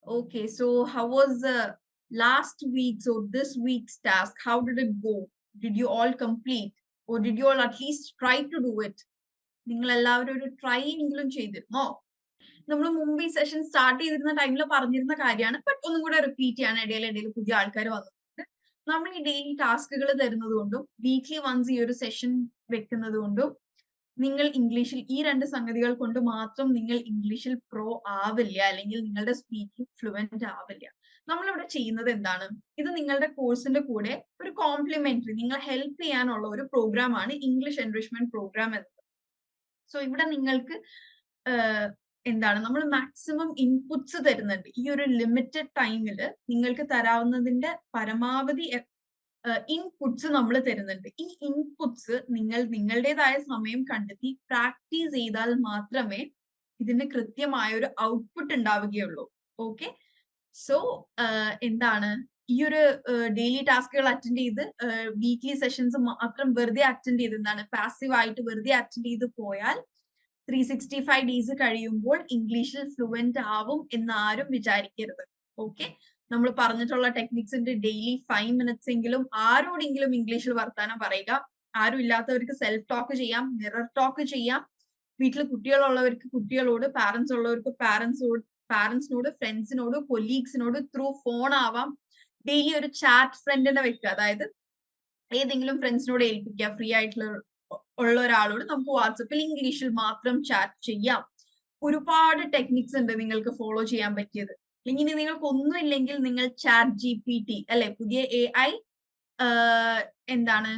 Okay, so how was the last week's or this week's task? How did it go? Did you all complete? Or did you all at least try to do it? നിങ്ങൾ എല്ലാവരും ഒരു try എങ്കിലും ചെയ്തിരുന്നോ? നമ്മൾ മുമ്പ് ഈ session start ചെയ്തിരുന്ന ടൈമിൽ പറഞ്ഞിരുന്ന കാര്യമാണ്. ബട്ട് ഒന്നും കൂടെ റിപ്പീറ്റ് ചെയ്യാണ്. ഇടയിൽ പുതിയ ആൾക്കാർ വന്നിട്ടുണ്ട്. നമ്മൾ ഈ ഡെയിലി ടാസ്കുകൾ തരുന്നത് കൊണ്ടും വീക്ക്ലി വൺസ് ഈ ഒരു സെഷൻ വെക്കുന്നത് കൊണ്ടും നിങ്ങൾ ഇംഗ്ലീഷിൽ ഈ രണ്ട് സംഗതികൾ കൊണ്ട് മാത്രം നിങ്ങൾ ഇംഗ്ലീഷിൽ പ്രോ ആവില്ല, അല്ലെങ്കിൽ നിങ്ങളുടെ സ്പീക്കിംഗ് ഫ്ലുവന്റ് ആവില്ല. നമ്മളിവിടെ ചെയ്യുന്നത് എന്താണ്? ഇത് നിങ്ങളുടെ കോഴ്സിന്റെ കൂടെ ഒരു കോംപ്ലിമെന്ററി, നിങ്ങളെ ഹെൽപ്പ് ചെയ്യാനുള്ള ഒരു പ്രോഗ്രാം ആണ് ഇംഗ്ലീഷ് എൻറിച്ച്മെന്റ് പ്രോഗ്രാം എന്നത്. സോ ഇവിടെ നിങ്ങൾക്ക് എന്താണ്, നമ്മൾ മാക്സിമം ഇൻപുട്സ് തരുന്നുണ്ട്. ഈ ഒരു ലിമിറ്റഡ് ടൈമിൽ നിങ്ങൾക്ക് തരാവുന്നതിന്റെ പരമാവധി ഇൻപുട്സ് നമ്മൾ തരുന്നുണ്ട്. ഈ ഇൻപുട്സ് നിങ്ങൾ നിങ്ങളുടേതായ സമയം കണ്ടെത്തി പ്രാക്ടീസ് ചെയ്താൽ മാത്രമേ ഇതിന് കൃത്യമായ ഒരു ഔട്ട്പുട്ട് ഉണ്ടാവുകയുള്ളൂ. ഓക്കെ, സോ എന്താണ്, ഈ ഒരു ഡെയിലി ടാസ്കുകൾ അറ്റൻഡ് ചെയ്ത് വീക്ക്ലി സെഷൻസ് മാത്രം വെറുതെ അറ്റൻഡ് ചെയ്ത്, എന്താണ്, പാസീവ് ആയിട്ട് വെറുതെ അറ്റൻഡ് ചെയ്ത് പോയാൽ 365 ഡേയ്സ് കഴിയുമ്പോൾ ഇംഗ്ലീഷിൽ ഫ്ലുവന്റ് ആവും എന്ന് ആരും വിചാരിക്കരുത്. ഓക്കെ, നമ്മൾ പറഞ്ഞിട്ടുള്ള ടെക്നിക്സിന്റെ ഡെയിലി 5 മിനിറ്റ്സ് എങ്കിലും ആരോടെങ്കിലും ഇംഗ്ലീഷിൽ വർത്താനം പറയുക. ആരും ഇല്ലാത്തവർക്ക് സെൽഫ് ടോക്ക് ചെയ്യാം, മിറർ ടോക്ക് ചെയ്യാം. വീട്ടിൽ കുട്ടികളുള്ളവർക്ക് കുട്ടികളോട്, പാരന്റ്സ് ഉള്ളവർക്ക് പാരന്റ്സിനോട്, ഫ്രണ്ട്സിനോട്, കൊലീഗ്സിനോട് ത്രൂ ഫോൺ ആവാം. ഡെയിലി ഒരു ചാറ്റ് ഫ്രണ്ടിനെ വെക്കുക. അതായത് ഏതെങ്കിലും ഫ്രണ്ട്സിനോട് ഏൽപ്പിക്കുക, ഫ്രീ ആയിട്ടുള്ള ഉള്ള ഒരാളോട് നമുക്ക് വാട്സപ്പിൽ ഇംഗ്ലീഷിൽ മാത്രം ചാറ്റ് ചെയ്യാം. ഒരുപാട് ടെക്നിക്സ് ഉണ്ട് നിങ്ങൾക്ക് ഫോളോ ചെയ്യാൻ പറ്റിയത്. അല്ലെങ്കിൽ നിങ്ങൾക്ക് ഒന്നും ഇല്ലെങ്കിൽ നിങ്ങൾ ചാറ്റ് GPT, അല്ലെ, പുതിയ AI എന്താണ്,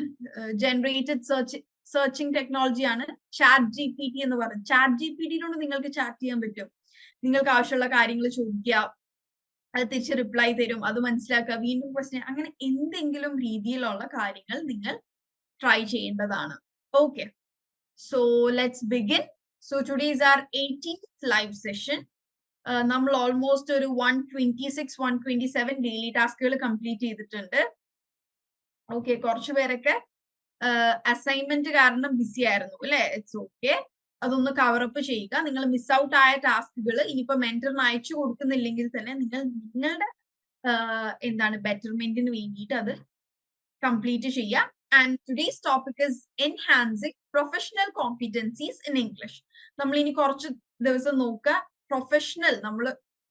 ജനറേറ്റഡ് സെർച്ചിങ് ടെക്നോളജിയാണ് ചാറ്റ് GPT എന്ന് പറയുന്നത്. ചാറ്റ് GPTയിലൂടെ നിങ്ങൾക്ക് ചാറ്റ് ചെയ്യാൻ പറ്റും. നിങ്ങൾക്ക് ആവശ്യമുള്ള കാര്യങ്ങൾ ചോദിക്കുക, അത് തിരിച്ച് റിപ്ലൈ തരും, അത് മനസ്സിലാക്കുക, വീണ്ടും ക്വസ്റ്റ്യൻ, അങ്ങനെ എന്തെങ്കിലും രീതിയിലുള്ള കാര്യങ്ങൾ നിങ്ങൾ ട്രൈ ചെയ്യേണ്ടതാണ്. Okay, so let's begin. So today is our 18th live session. നമ്മൾ ഓൾമോസ്റ്റ് ഒരു 126, 127 ഡെയിലി ടാസ്കുകൾ കംപ്ലീറ്റ് ചെയ്തിട്ടുണ്ട്. ഓക്കെ, കുറച്ചു പേരൊക്കെ അസൈൻമെന്റ് കാരണം ബിസി ആയിരുന്നു അല്ലെ? ഇറ്റ്സ് ഓക്കെ, അതൊന്ന് കവറപ്പ് ചെയ്യുക. നിങ്ങൾ മിസ് ഔട്ട് ആയ ടാസ്കുകൾ ഇനിയിപ്പോ മെന്ററിന് അയച്ചു കൊടുക്കുന്നില്ലെങ്കിൽ തന്നെ നിങ്ങൾ നിങ്ങളുടെ എന്താണ് ബെറ്റർമെന്റിന് വേണ്ടിയിട്ട് അത് കംപ്ലീറ്റ് ചെയ്യുക. And today's topic is enhancing professional competencies in English. നമ്മൾ ഇനി കുറച്ച് ദിവസം നോക്കുക പ്രൊഫഷണൽ,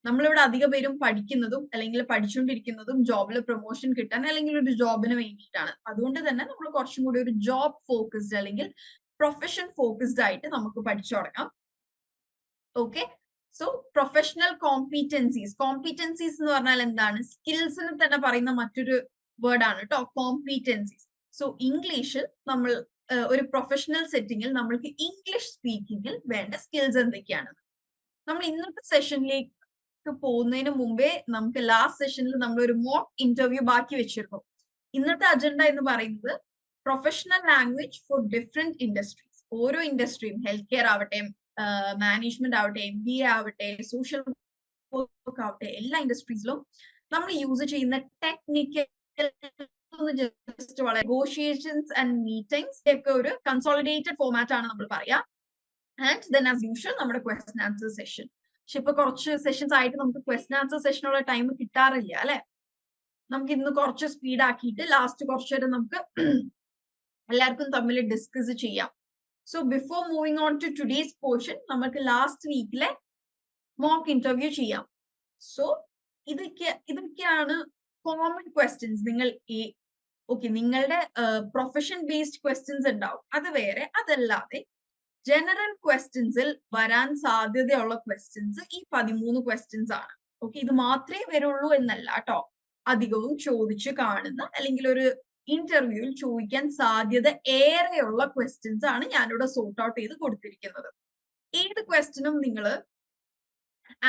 നമ്മളിവിടെ അധിക പേരും പഠിക്കുന്നതും അല്ലെങ്കിൽ പഠിച്ചുകൊണ്ടിരിക്കുന്നതും ജോബിൽ പ്രൊമോഷൻ കിട്ടാൻ അല്ലെങ്കിൽ ഒരു ജോബിന് വേണ്ടിയിട്ടാണ്. അതുകൊണ്ട് തന്നെ നമ്മൾ കുറച്ചും കൂടി ഒരു ജോബ് ഫോക്കസ്ഡ് അല്ലെങ്കിൽ പ്രൊഫഷൻ ഫോക്കസ്ഡ് ആയിട്ട് നമുക്ക് പഠിച്ചു തുടങ്ങാം. ഓക്കെ, സോ പ്രൊഫഷണൽ കോമ്പീറ്റൻസീസ് എന്ന് പറഞ്ഞാൽ എന്താണ്? സ്കിൽസിന് തന്നെ പറയുന്ന മറ്റൊരു വേർഡ് ആണ് കേട്ടോ, കോമ്പീറ്റൻസീസ്. സോ ഇംഗ്ലീഷിൽ നമ്മൾ ഒരു പ്രൊഫഷണൽ സെറ്റിംഗിൽ നമ്മൾക്ക് ഇംഗ്ലീഷ് സ്പീക്കിംഗിൽ വേണ്ട സ്കിൽസ് എന്തൊക്കെയാണ്? നമ്മൾ ഇന്നത്തെ സെഷനിലേക്ക് പോകുന്നതിന് മുമ്പേ നമുക്ക് ലാസ്റ്റ് സെഷനിൽ നമ്മൾ ഒരു മോക്ക് ഇന്റർവ്യൂ ബാക്കി വെച്ചിരുന്നു. ഇന്നത്തെ അജണ്ട എന്ന് പറയുന്നത് professional language four different industries. ഓരോ ഇൻഡസ്ട്രിയും, ഹെൽത്ത് കെയർ ആവട്ടെ, മാനേജ്മെന്റ് ആവട്ടെ, MBA ആവട്ടെ, സോഷ്യൽ വർക്ക് ആവട്ടെ, എല്ലാ ഇൻഡസ്ട്രീസിലും നമ്മൾ യൂസ് ചെയ്യുന്ന ടെക്നിക്കൽ നെഗോഷിയേഷൻസ് ആൻഡ് മീറ്റിംഗ്സ് ഒക്കെ ഒരു കൺസോളിഡേറ്റഡ് ഫോർമാറ്റ് ആണ് നമ്മൾ പറയാ. ആൻഡ് ദെൻ ആസ് യൂഷ്വൽ നമ്മുടെ ക്വസ്റ്റൻ ആൻസർ സെഷൻ. പക്ഷെ ഇപ്പൊ കുറച്ച് സെഷൻസ് ആയിട്ട് നമുക്ക് ക്വസ്റ്റൻ ആൻസർ സെഷനുള്ള ടൈം കിട്ടാറില്ല അല്ലെ? നമുക്ക് ഇന്ന് കുറച്ച് സ്പീഡ് ആക്കിയിട്ട് ലാസ്റ്റ് കുറച്ചു നേരം നമുക്ക് എല്ലാവർക്കും തമ്മിൽ ഡിസ്കസ് ചെയ്യാം. So before moving on to today's portion, നമുക്ക് ലാസ്റ്റ് വീക്കിലെ മോക്ക് ഇന്റർവ്യൂ ചെയ്യാം. സോ ഇതൊക്കെയാണ് കോമൺ ക്വസ്റ്റ്യൻസ്. നിങ്ങളുടെ പ്രൊഫഷൻ ബേസ്ഡ് ക്വസ്റ്റ്യൻസ് ഉണ്ടാവും, അത് വേറെ. അതല്ലാതെ ജനറൽ ക്വസ്റ്റ്യൻസിൽ വരാൻ സാധ്യതയുള്ള ക്വസ്റ്റ്യൻസ് ഈ 13 ക്വസ്റ്റ്യൻസ് ആണ്. ഓക്കെ, ഇത് മാത്രമേ വരുള്ളൂ എന്നല്ല കേട്ടോ. അധികവും ചോദിച്ചു കാണുന്ന അല്ലെങ്കിൽ ഒരു ഇന്റർവ്യൂവിൽ ചോദിക്കാൻ സാധ്യത ഏറെയുള്ള ക്വസ്റ്റ്യൻസ് ആണ് ഞാനിവിടെ സോർട്ട് ഔട്ട് ചെയ്ത് കൊടുത്തിരിക്കുന്നത്. ഏത് ക്വസ്റ്റ്യനും നിങ്ങൾ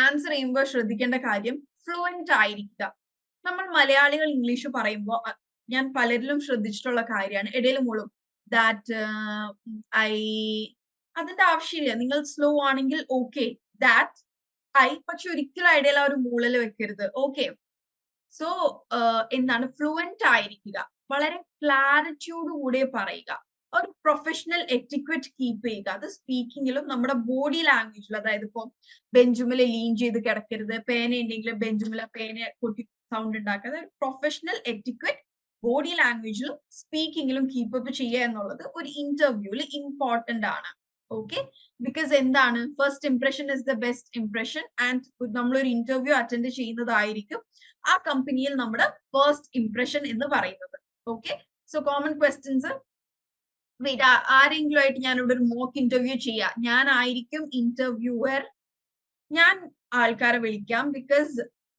ആൻസർ ചെയ്യുമ്പോൾ ശ്രദ്ധിക്കേണ്ട കാര്യം ഫ്ലുവന്റ് ആയിരിക്കുക. നമ്മൾ മലയാളികൾ ഇംഗ്ലീഷ് പറയുമ്പോൾ ഞാൻ പലരിലും ശ്രദ്ധിച്ചിട്ടുള്ള കാര്യമാണ്, ഇടയിലും മൂളും ദാറ്റ്, അതിന്റെ ആവശ്യമില്ല. നിങ്ങൾ സ്ലോ ആണെങ്കിൽ ഓക്കെ, ദാറ്റ്, പക്ഷെ ഒരിക്കലും ഇടയിൽ ആ ഒരു മൂളൽ വെക്കരുത്. ഓക്കെ, സോ എന്താണ്, ഫ്ലുവന്റ് ആയിരിക്കുക, വളരെ ക്ലാരിറ്റിയോട് കൂടെ പറയുക. ഒരു പ്രൊഫഷണൽ എറ്റിക്വറ്റ് കീപ്പ് ചെയ്യുക. അത് സ്പീക്കിങ്ങിലും നമ്മുടെ ബോഡി ലാംഗ്വേജിലും, അതായത് ഇപ്പൊ ബെഞ്ചുമില് ലീൻ ചെയ്ത് കിടക്കരുത്, പേന ഉണ്ടെങ്കിൽ ബെഞ്ചുമില പേന കൊട്ടി സൗണ്ട് ഉണ്ടാക്കുക. അതായത് പ്രൊഫഷണൽ എറ്റിക്വറ്റ് ബോഡി ലാംഗ്വേജിലും സ്പീക്കിങ്ങിലും കീപ്പപ്പ് ചെയ്യുക എന്നുള്ളത് ഒരു ഇന്റർവ്യൂവിൽ ഇമ്പോർട്ടന്റ് ആണ്. ഓക്കെ, ബിക്കോസ് എന്താണ്, first impression is the best impression. And നമ്മളൊരു ഇന്റർവ്യൂ അറ്റൻഡ് ചെയ്യുന്നതായിരിക്കും ആ കമ്പനിയിൽ നമ്മുടെ ഫസ്റ്റ് ഇംപ്രഷൻ എന്ന് പറയുന്നത്. Okay, so common questions. Wait, ആരെങ്കിലും ആയിട്ട് ഞാൻ ഇവിടെ ഒരു മോക്ക് ഇന്റർവ്യൂ ചെയ്യാം, ഞാനായിരിക്കും ഇന്റർവ്യൂവർ. ഞാൻ ആൾക്കാരെ വിളിക്കാം, ബിക്കോസ്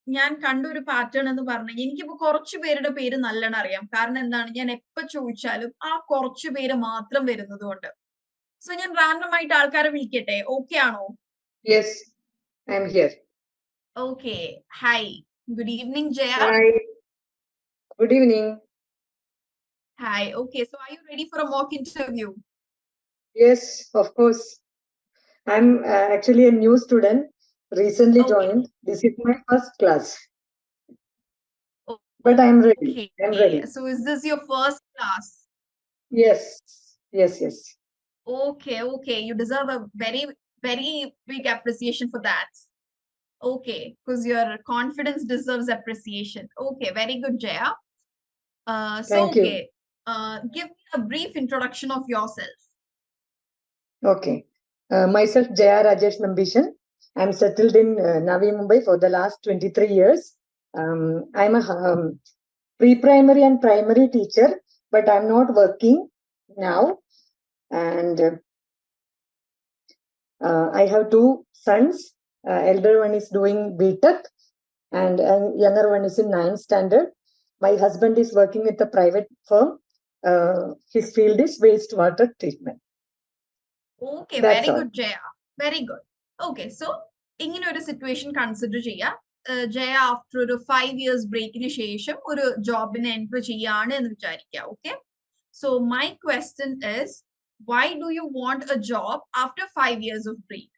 ഞാൻ കണ്ട ഒരു പാറ്റേൺ എന്ന് പറഞ്ഞാൽ എനിക്കിപ്പോ കുറച്ചു പേരുടെ പേര് നല്ലോണം അറിയാം. കാരണം എന്താണ്, ഞാൻ എപ്പോ ചോദിച്ചാലും ആ കുറച്ചു പേര് മാത്രം വരുന്നത് കൊണ്ട്. സോ ഞാൻ റാൻഡം ആയിട്ട് ആൾക്കാരെ വിളിക്കട്ടെ, ഓക്കെ ആണോ? Yes, I'm here. Okay, hi, good evening Jaya. Hi, good evening. Hi, okay, so are you ready for A mock interview? Yes, of course. I'm actually a new student, recently Okay. joined. This is my first class. But I'm ready. Okay. I'm ready. So is this your first class? Yes, yes, yes. Okay, okay. You deserve a very, very big appreciation for that. Okay, because your confidence deserves appreciation. Okay, very good, Jaya. Thank you. Okay, give me a brief introduction of yourself. Okay. Myself, Jaya Rajesh Nambishan. I'm settled in Navi Mumbai for the last 23 years. I'm a pre-primary and primary teacher, but I'm not working now. And I have two sons. Elder one is doing BTech and younger one is in 9th standard. My husband is working with a private firm. His field is wastewater treatment. Okay, That's very all. good, Jaya. Very good. Okay, so ഇങ്ങനെ ഒരു situation consider ചെയ്യാം. Jaya after ഒരു 5 years ബ്രേക്കിന് ശേഷം ഒരു ജോബിന് enter ചെയ്യാണ് എന്ന് വിചാരിക്കുക. Okay, so my question is, why do you want a job after 5 years of break?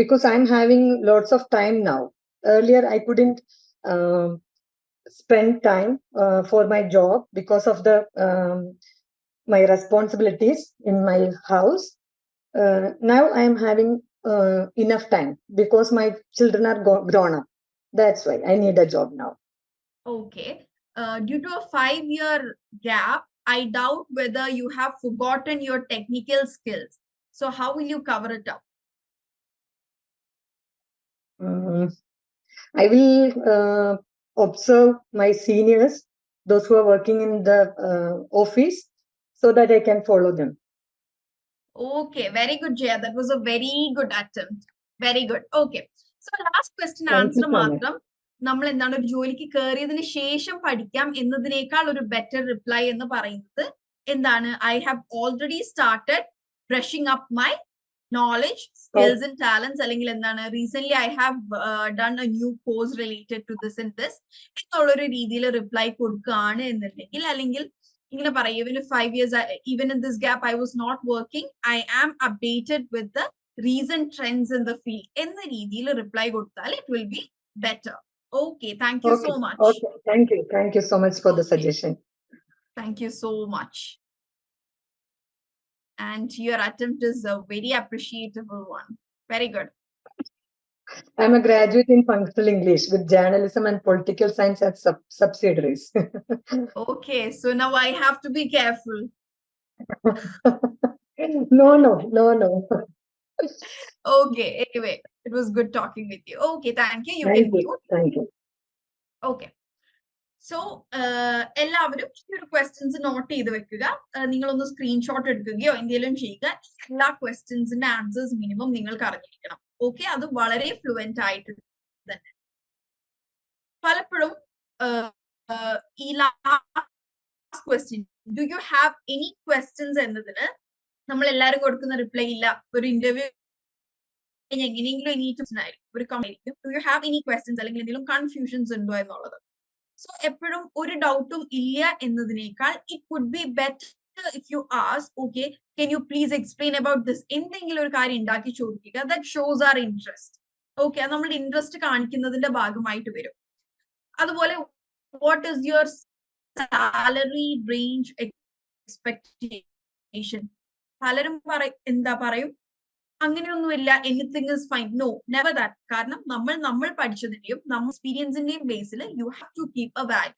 Because I'm having lots of time now. Earlier, I couldn't spend time for my job because of the my responsibilities in my house. Now I am having enough time because my children are grown up. That's why I need a job now. Okay, due to a 5-year gap, I doubt whether you have forgotten your technical skills. So how will you cover it up? I will observe my seniors, those who are working in the office, so that I can follow them. Okay, very good, Jaya. That was a very good attempt. Very good. Okay. So last question Thank you answer so much. മാത്രം. നമ്മൾ എന്താണ് ഒരു ജോലിക്ക് കയറിയതിന് ശേഷം പഠിക്കാം എന്നതിനേക്കാൾ ഒരു better reply എന്ന് പറയുന്നത് എന്താണ്, I have already started brushing up my knowledge, skills and talents. അല്ലെങ്കിൽ എന്താണ്, recently I have done a new course related to this and this എന്നുള്ളൊരു രീതിയിൽ റിപ്ലൈ കൊടുക്കുകയാണ് എന്നുണ്ടെങ്കിൽ, അല്ലെങ്കിൽ ഇങ്ങനെ പറയും, even if 5 years, even in this gap I was not working, I am updated with the recent trends in the field എന്ന രീതിയിൽ reply കൊടുത്താൽ it will be better. Okay, thank you so much. Okay, thank you so much for the suggestion. Thank you so much. And your attempt is a very appreciable one. Very good. I'm a graduate in functional English with journalism and political science as subsidiaries. Okay, so now I have to be careful. No. Okay, anyway, it was good talking with you. Okay, thank you. You can mute. Thank you. Okay. So എല്ലാവരും ഈ ഒരു questions not ചെയ്ത് വെക്കുക. നിങ്ങളൊന്ന് screenshot എടുക്കുകയോ എന്തെങ്കിലും ചെയ്യുക. എല്ലാ ക്വസ്റ്റ്യൻസിന്റെ ആൻസേഴ്സ് മിനിമം നിങ്ങൾക്ക് അറിഞ്ഞിരിക്കണം. ഓക്കെ, അത് വളരെ ഫ്ലുവന്റ് ആയിട്ട് തന്നെ. പലപ്പോഴും ഈ last question, do you have any questions എന്നതിന് നമ്മൾ എല്ലാവരും കൊടുക്കുന്ന റിപ്ലൈ ഇല്ല. ഒരു ഇന്റർവ്യൂ എങ്ങനെയെങ്കിലും ആയിരിക്കും, ഒരു കമ്മിക്കും, do you have any questions അല്ലെങ്കിൽ എന്തെങ്കിലും കൺഫ്യൂഷൻസ് ഉണ്ടോ എന്നുള്ളത്. സോ എപ്പോഴും ഒരു ഡൗട്ടും ഇല്ല എന്നതിനേക്കാൾ it would be better if you ask, okay can you please explain about this, എന്തെങ്കിലും ഒരു കാര്യം ഉണ്ടാക്കി ചോദിക്കുക. That shows our interest. Okay, അത് നമ്മുടെ ഇൻട്രസ്റ്റ് കാണിക്കുന്നതിന്റെ ഭാഗമായിട്ട് വരും. അതുപോലെ what is your salary range expectation. പലരും എന്താ പറയും, അങ്ങനെയൊന്നുമില്ല, anything is fine. No, never that. കാരണം നമ്മൾ പഠിച്ചതിന്റെയും നമ്മൾ എക്സ്പീരിയൻസിന്റെയും ബേസിൽ you have to keep a value.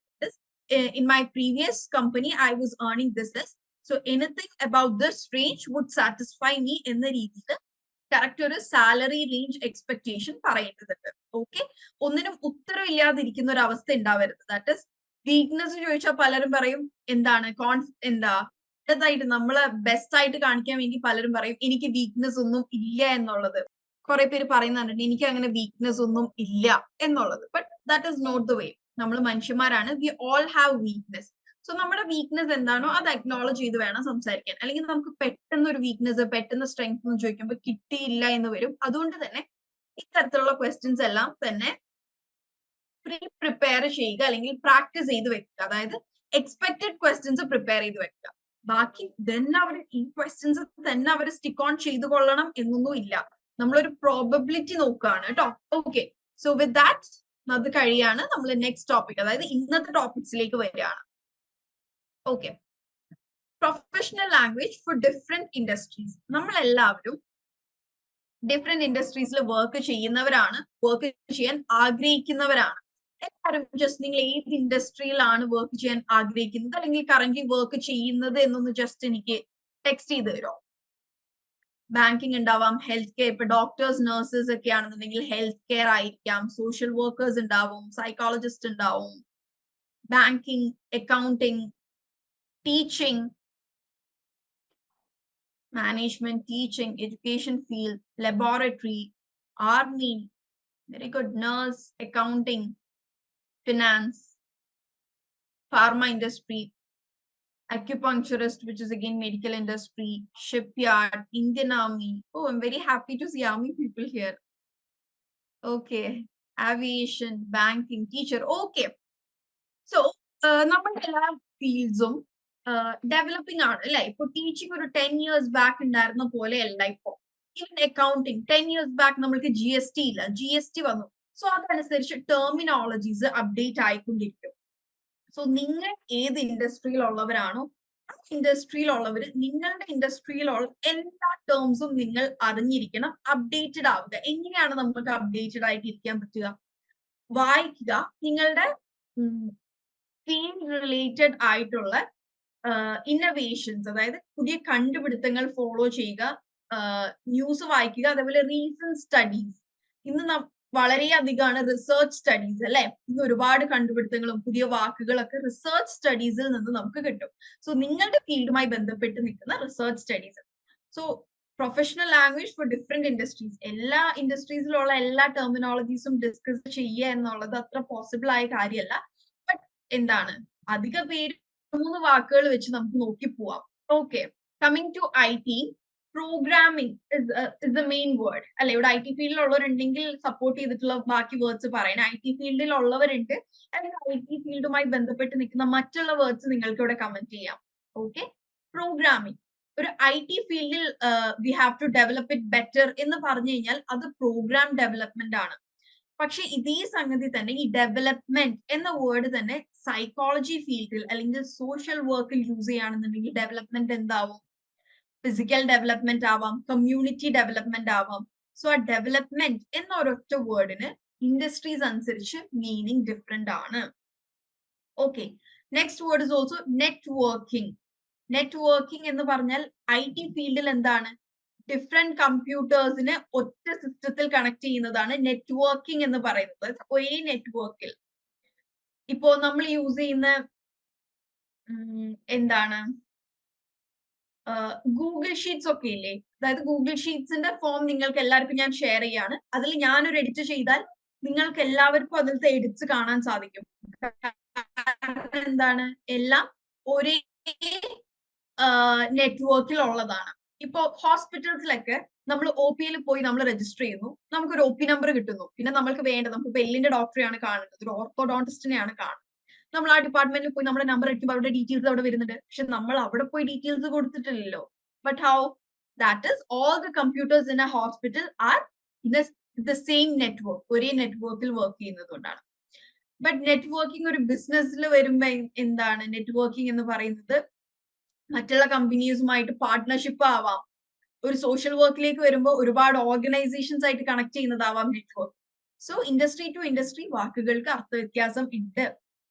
In my previous company, I was earning this. So anything about this range would satisfy me എന്ന രീതിയിൽ കറക്റ്റ് ഒരു സാലറി റേഞ്ച് എക്സ്പെക്ടേഷൻ പറയേണ്ടതുണ്ട്. ഓക്കെ, ഒന്നിനും ഉത്തരവില്ലാതിരിക്കുന്ന ഒരു അവസ്ഥ ഉണ്ടാവരുത്. ദാറ്റ് ഇസ് വീക്ക്നെസ് ചോദിച്ചാൽ പലരും പറയും എന്താണ് എന്തായിട്ട് നമ്മളെ ബെസ്റ്റ് ആയിട്ട് കാണിക്കാൻ വേണ്ടി പലരും പറയും എനിക്ക് വീക്ക്നെസ് ഒന്നും ഇല്ല എന്നുള്ളത്. കുറെ പേര് പറയുന്നുണ്ട് എനിക്ക് അങ്ങനെ വീക്ക്നെസ് ഒന്നും ഇല്ല എന്നുള്ളത്. But that is not the way. നമ്മൾ മനുഷ്യന്മാരാണ്, we all have weakness. So നമ്മുടെ വീക്ക്നെസ് എന്താണോ അത് അക്നോളജ് ചെയ്ത് വേണം സംസാരിക്കാൻ. അല്ലെങ്കിൽ നമുക്ക് പെട്ടെന്ന് ഒരു വീക്ക്നെസ്, പെട്ടെന്ന് സ്ട്രെങ്ത് എന്ന് ചോദിക്കുമ്പോൾ കിട്ടിയില്ല എന്ന് വരും. അതുകൊണ്ട് തന്നെ ഇത്തരത്തിലുള്ള ക്വസ്റ്റ്യൻസ് എല്ലാം തന്നെ പ്രിപ്പയർ ചെയ്യുക, അല്ലെങ്കിൽ പ്രാക്ടീസ് ചെയ്ത് വെക്കുക. അതായത് എക്സ്പെക്ടഡ് ക്വസ്റ്റ്യൻസ് പ്രിപ്പയർ ചെയ്ത് വെക്കുക. ബാക്കി തന്നെ അവർ ഈ ക്വസ്റ്റ്യൻസ് തന്നെ അവർ സ്റ്റിക്ക് ഓൺ ചെയ്ത് കൊള്ളണം എന്നൊന്നും ഇല്ല. നമ്മളൊരു പ്രോബബിലിറ്റി നോക്കുകയാണ് കേട്ടോ. ഓക്കെ, സോ വിത്ത് ദാറ്റ് അത് കഴിയാണ് നമ്മൾ നെക്സ്റ്റ് ടോപ്പിക്, അതായത് ഇന്നത്തെ ടോപ്പിക്സിലേക്ക് വരികയാണ്. Okay, professional language four different industries. നമ്മൾ എല്ലാവരും ഡിഫറെന്റ് ഇൻഡസ്ട്രീസിൽ വർക്ക് ചെയ്യുന്നവരാണ്, വർക്ക് ചെയ്യാൻ ആഗ്രഹിക്കുന്നവരാണ്. എല്ലാവരും ജസ്റ്റ് നിങ്ങൾ ഏത് ഇൻഡസ്ട്രിയിലാണ് വർക്ക് ചെയ്യാൻ ആഗ്രഹിക്കുന്നത് അല്ലെങ്കിൽ കറന്റ് വർക്ക് ചെയ്യുന്നത് എന്നൊന്ന് ജസ്റ്റ് എനിക്ക് ടെക്സ്റ്റ് ചെയ്ത് തരുമോ? ബാങ്കിങ് ഉണ്ടാവാം, ഹെൽത്ത് കെയർ, ഇപ്പൊ ഡോക്ടേഴ്സ് നഴ്സസ് ഒക്കെ ആണെന്നുണ്ടെങ്കിൽ ഹെൽത്ത് കെയർ ആയിരിക്കാം, സോഷ്യൽ വർക്കേഴ്സ് ഉണ്ടാവും, സൈക്കോളജിസ്റ്റ് ഉണ്ടാവും, banking, accounting, teaching, management, teaching, education field, laboratory, army, very good, nurse, accounting, finance, pharma industry, acupuncturist, which is again medical industry, shipyard, Indian Army. Oh, I'm very happy to see Army people here. Okay, aviation, banking, teacher. Okay, so നമ്മുടെ എല്ലാ ഫീൽഡ്സും developing ആണ് അല്ലെ. ഇപ്പൊ teaching ഒരു 10 years back ഉണ്ടായിരുന്ന പോലെ അല്ല ഇപ്പൊ. ഈവൻ അക്കൗണ്ടിങ് 10 years ബാക്ക് നമ്മൾക്ക് GST ഇല്ല, GST വന്നു. സോ അതനുസരിച്ച് ടെർമിനോളജീസ് അപ്ഡേറ്റ് ആയിക്കൊണ്ടിരിക്കും. സോ നിങ്ങൾ ഏത് ഇൻഡസ്ട്രിയിലുള്ളവരാണോ ആ ഇൻഡസ്ട്രിയിലുള്ളവർ നിങ്ങളുടെ ഇൻഡസ്ട്രിയിലുള്ള എല്ലാ ടേംസും നിങ്ങൾ അറിഞ്ഞിരിക്കണം, അപ്ഡേറ്റഡ് ആവുക. എങ്ങനെയാണ് നമുക്ക് അപ്ഡേറ്റഡ് ആയിട്ട് ഇരിക്കാൻ പറ്റുക? വായിക്കുക, നിങ്ങളുടെ ഫീൽഡ് റിലേറ്റഡ് ആയിട്ടുള്ള ഇന്നോവേഷൻസ്, അതായത് പുതിയ കണ്ടുപിടുത്തങ്ങൾ ഫോളോ ചെയ്യുക, ന്യൂസ് വായിക്കുക, അതേപോലെ റീസെന്റ് സ്റ്റഡീസ്. ഇന്ന് വളരെയധികമാണ് റിസർച്ച് സ്റ്റഡീസ് അല്ലെ. ഇന്ന് ഒരുപാട് കണ്ടുപിടുത്തങ്ങളും പുതിയ വാക്കുകളൊക്കെ റിസർച്ച് സ്റ്റഡീസിൽ നിന്ന് നമുക്ക് കിട്ടും. സോ നിങ്ങളുടെ ഫീൽഡുമായി ബന്ധപ്പെട്ട് നിൽക്കുന്ന research studies. So professional language four different industries, എല്ലാ ഇൻഡസ്ട്രീസിലുള്ള എല്ലാ ടെർമിനോളജീസും ഡിസ്കസ് ചെയ്യുക എന്നുള്ളത് അത്ര പോസിബിൾ ആയ കാര്യമല്ല. ബട്ട് എന്താണ്, അധിക പേര് 3 വാക്കുകൾ വെച്ച് നമുക്ക് നോക്കി പോവാം. Okay, coming to IT, programming is the main word അല്ലെ. ഇവിടെ IT ഫീൽഡിലുള്ളവരുണ്ടെങ്കിൽ സപ്പോർട്ട് ചെയ്തിട്ടുള്ള ബാക്കി വേർഡ്സ് പറയണം. IT ഫീൽഡിലുള്ളവരുണ്ട് അല്ലെങ്കിൽ IT ഫീൽഡുമായി ബന്ധപ്പെട്ട് നിൽക്കുന്ന മറ്റുള്ള വേർഡ്സ് നിങ്ങൾക്ക് ഇവിടെ കമന്റ് ചെയ്യാം. ഓക്കെ, പ്രോഗ്രാമിംഗ് ഒരു IT ഫീൽഡിൽ we have to develop it better എന്ന് പറഞ്ഞു കഴിഞ്ഞാൽ അത് പ്രോഗ്രാം ഡെവലപ്മെന്റ് ആണ്. പക്ഷെ ഇതേ സംഗതി തന്നെ, ഈ ഡെവലപ്മെന്റ് എന്ന വേർഡ് തന്നെ സൈക്കോളജി ഫീൽഡിൽ അല്ലെങ്കിൽ സോഷ്യൽ വർക്കിൽ യൂസ് ചെയ്യുകയാണെന്നുണ്ടെങ്കിൽ ഡെവലപ്മെന്റ് എന്താവും? ഫിസിക്കൽ ഡെവലപ്മെന്റ് ആവാം, കമ്മ്യൂണിറ്റി ഡെവലപ്മെന്റ് ആവാം. സോ ആ ഡെവലപ്മെന്റ് എന്ന ഒരൊറ്റ വേർഡിന് ഇൻഡസ്ട്രീസ് അനുസരിച്ച് മീനിങ് ഡിഫറെന്റ് ആണ്. Okay, next word is also networking. Networking എന്ന് പറഞ്ഞാൽ IT ഫീൽഡിൽ എന്താണ്, ഡിഫറെന്റ് കമ്പ്യൂട്ടേഴ്സിന് ഒറ്റ സിസ്റ്റത്തിൽ കണക്ട് ചെയ്യുന്നതാണ് നെറ്റ്വർക്കിംഗ് എന്ന് പറയുന്നത്. ഒരേ നെറ്റ്വർക്കിൽ ഇപ്പോ നമ്മൾ യൂസ് ചെയ്യുന്ന എന്താണ് ഗൂഗിൾ ഷീറ്റ്സ് ഒക്കെ ഇല്ലേ. അതായത് ഗൂഗിൾ ഷീറ്റ്സിന്റെ ഫോം നിങ്ങൾക്ക് എല്ലാവർക്കും ഞാൻ ഷെയർ ചെയ്യാണ്. അതിൽ ഞാനൊരു എഡിറ്റ് ചെയ്താൽ നിങ്ങൾക്ക് എല്ലാവർക്കും അതിലത്തെ എഡിറ്റ്സ് കാണാൻ സാധിക്കും. എന്താണ്, എല്ലാം ഒരേ നെറ്റ്വർക്കിൽ ഉള്ളതാണ്. ഇപ്പോ ഹോസ്പിറ്റൽസിലൊക്കെ നമ്മൾ OPയിൽ പോയി നമ്മൾ രജിസ്റ്റർ ചെയ്യുന്നു, നമുക്കൊരു OP നമ്പർ കിട്ടുന്നു. പിന്നെ നമ്മൾക്ക് വേണ്ടത്, നമുക്ക് എല്ലിന്റെ ഡോക്ടറെയാണ് കാണുന്നത്, ഒരു ഓർത്തോഡോണ്ടിസ്റ്റിനെയാണ് കാണുന്നത്. നമ്മൾ ആ ഡിപ്പാർട്ട്മെന്റിൽ പോയി നമ്മുടെ നമ്പർ അടിക്കുമ്പോൾ അവരുടെ ഡീറ്റെയിൽസ് അവിടെ വരുന്നുണ്ട്. പക്ഷെ നമ്മൾ അവിടെ പോയി ഡീറ്റെയിൽസ് കൊടുത്തിട്ടില്ലല്ലോ. But how that is all the computers in a hospital are in the same network, ഒരേ നെറ്റ്വർക്കിൽ വർക്ക് ചെയ്യുന്നത് കൊണ്ടാണ്. ബട്ട് നെറ്റ്വർക്കിംഗ് ഒരു ബിസിനസ്സിൽ വരുമ്പോ എന്താണ് നെറ്റ്വർക്കിംഗ് എന്ന് പറയുന്നത്? മറ്റുള്ള കമ്പനീസുമായിട്ട് പാർട്ട്ണർഷിപ്പ് ആവാം. ഒരു സോഷ്യൽ വർക്കിലേക്ക് വരുമ്പോൾ ഒരുപാട് ഓർഗനൈസേഷൻസ് ആയിട്ട് കണക്ട് ചെയ്യുന്നതാവാം network. So industry to industry വാക്കുകൾക്ക് അർത്ഥവ്യത്യാസം ഉണ്ട്.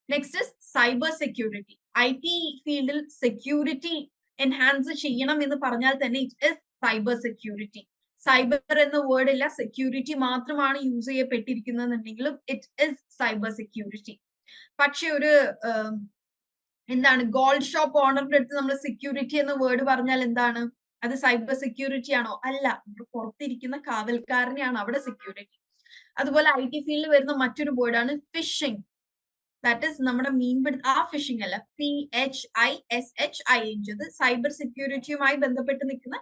Next is cyber security. IT ഫീൽഡിൽ സെക്യൂരിറ്റി എൻഹാൻസ് ചെയ്യണം എന്ന് പറഞ്ഞാൽ തന്നെ it is cyber security. Cyber എന്ന വേർഡ് ഇല്ല, സെക്യൂരിറ്റി മാത്രമാണ് യൂസ് ചെയ്യപ്പെട്ടിരിക്കുന്നതെന്നുണ്ടെങ്കിലും ഇറ്റ് ഇസ് സൈബർ സെക്യൂരിറ്റി. പക്ഷെ ഒരു എന്താണ്, ഗോൾഡ് ഷോപ്പ് ഓണറിന്റെ അടുത്ത് നമ്മൾ സെക്യൂരിറ്റി എന്ന വേർഡ് പറഞ്ഞാൽ എന്താണ്, അത് സൈബർ സെക്യൂരിറ്റി ആണോ? അല്ല, പുറത്തിരിക്കുന്ന കാവൽക്കാരനെയാണ് അവിടെ സെക്യൂരിറ്റി. അതുപോലെ IT ഫീൽഡിൽ വരുന്ന മറ്റൊരു വേർഡാണ് ഫിഷിംഗ്. ദാറ്റ് ഇസ് നമ്മുടെ മീൻപിടുത്ത ആ ഫിഷിംഗ് അല്ല, PHISHING. ഇത് സൈബർ സെക്യൂരിറ്റിയുമായി ബന്ധപ്പെട്ട് നിൽക്കുന്ന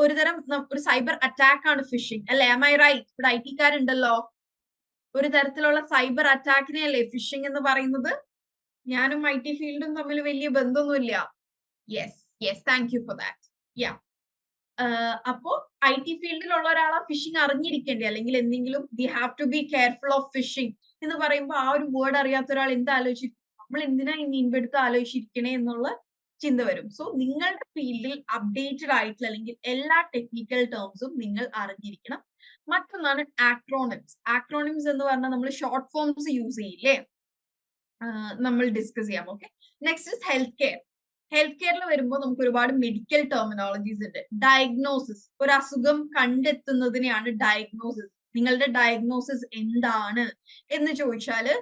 ഒരു തരം ഒരു സൈബർ അറ്റാക്ക് ആണ് ഫിഷിംഗ്, അല്ലെ? Am I right? ഇവിടെ IT-കാരുണ്ടല്ലോ. ഒരു തരത്തിലുള്ള സൈബർ അറ്റാക്കിനെ അല്ലേ ഫിഷിംഗ് എന്ന് പറയുന്നത്? ഞാനും IT ഫീൽഡും തമ്മിൽ വലിയ ബന്ധമൊന്നുമില്ല. Yes, thank you for that. അപ്പോ IT ഫീൽഡിലുള്ള ഒരാൾ ആ ഫിഷിംഗ് അറിഞ്ഞിരിക്കേണ്ടേ, അല്ലെങ്കിൽ എന്തെങ്കിലും we have to be careful of phishing എന്ന് പറയുമ്പോൾ ആ ഒരു വേർഡ് അറിയാത്ത ഒരാൾ എന്താ ആലോചിക്കും, നമ്മൾ എന്തിനാ ഈ മീൻപിടുത്തം ആലോചിച്ചിരിക്കണേ എന്നുള്ള ചിന്ത വരും. സോ നിങ്ങളുടെ ഫീൽഡിൽ അപ്ഡേറ്റഡ് ആയിട്ടുള്ള അല്ലെങ്കിൽ എല്ലാ ടെക്നിക്കൽ ടേംസും നിങ്ങൾ അറിഞ്ഞിരിക്കണം. മറ്റൊന്നാണ് ആക്രോണിംസ്. ആക്രോണിംസ് എന്ന് പറഞ്ഞാൽ നമ്മൾ ഷോർട്ട് ഫോംസ് യൂസ് ചെയ്യില്ലേ, നമ്മൾ ഡിസ്കസ് ചെയ്യാം. Okay, next is health care. Health കെയറിൽ വരുമ്പോൾ നമുക്ക് ഒരുപാട് മെഡിക്കൽ ടെർമിനോളജീസ് ഉണ്ട്. ഡയഗ്നോസിസ്, ഒരു അസുഖം കണ്ടെത്തുന്നതിനെയാണ് ഡയഗ്നോസിസ്. നിങ്ങളുടെ ഡയഗ്നോസിസ് എന്താണ് എന്ന് ചോദിച്ചാല്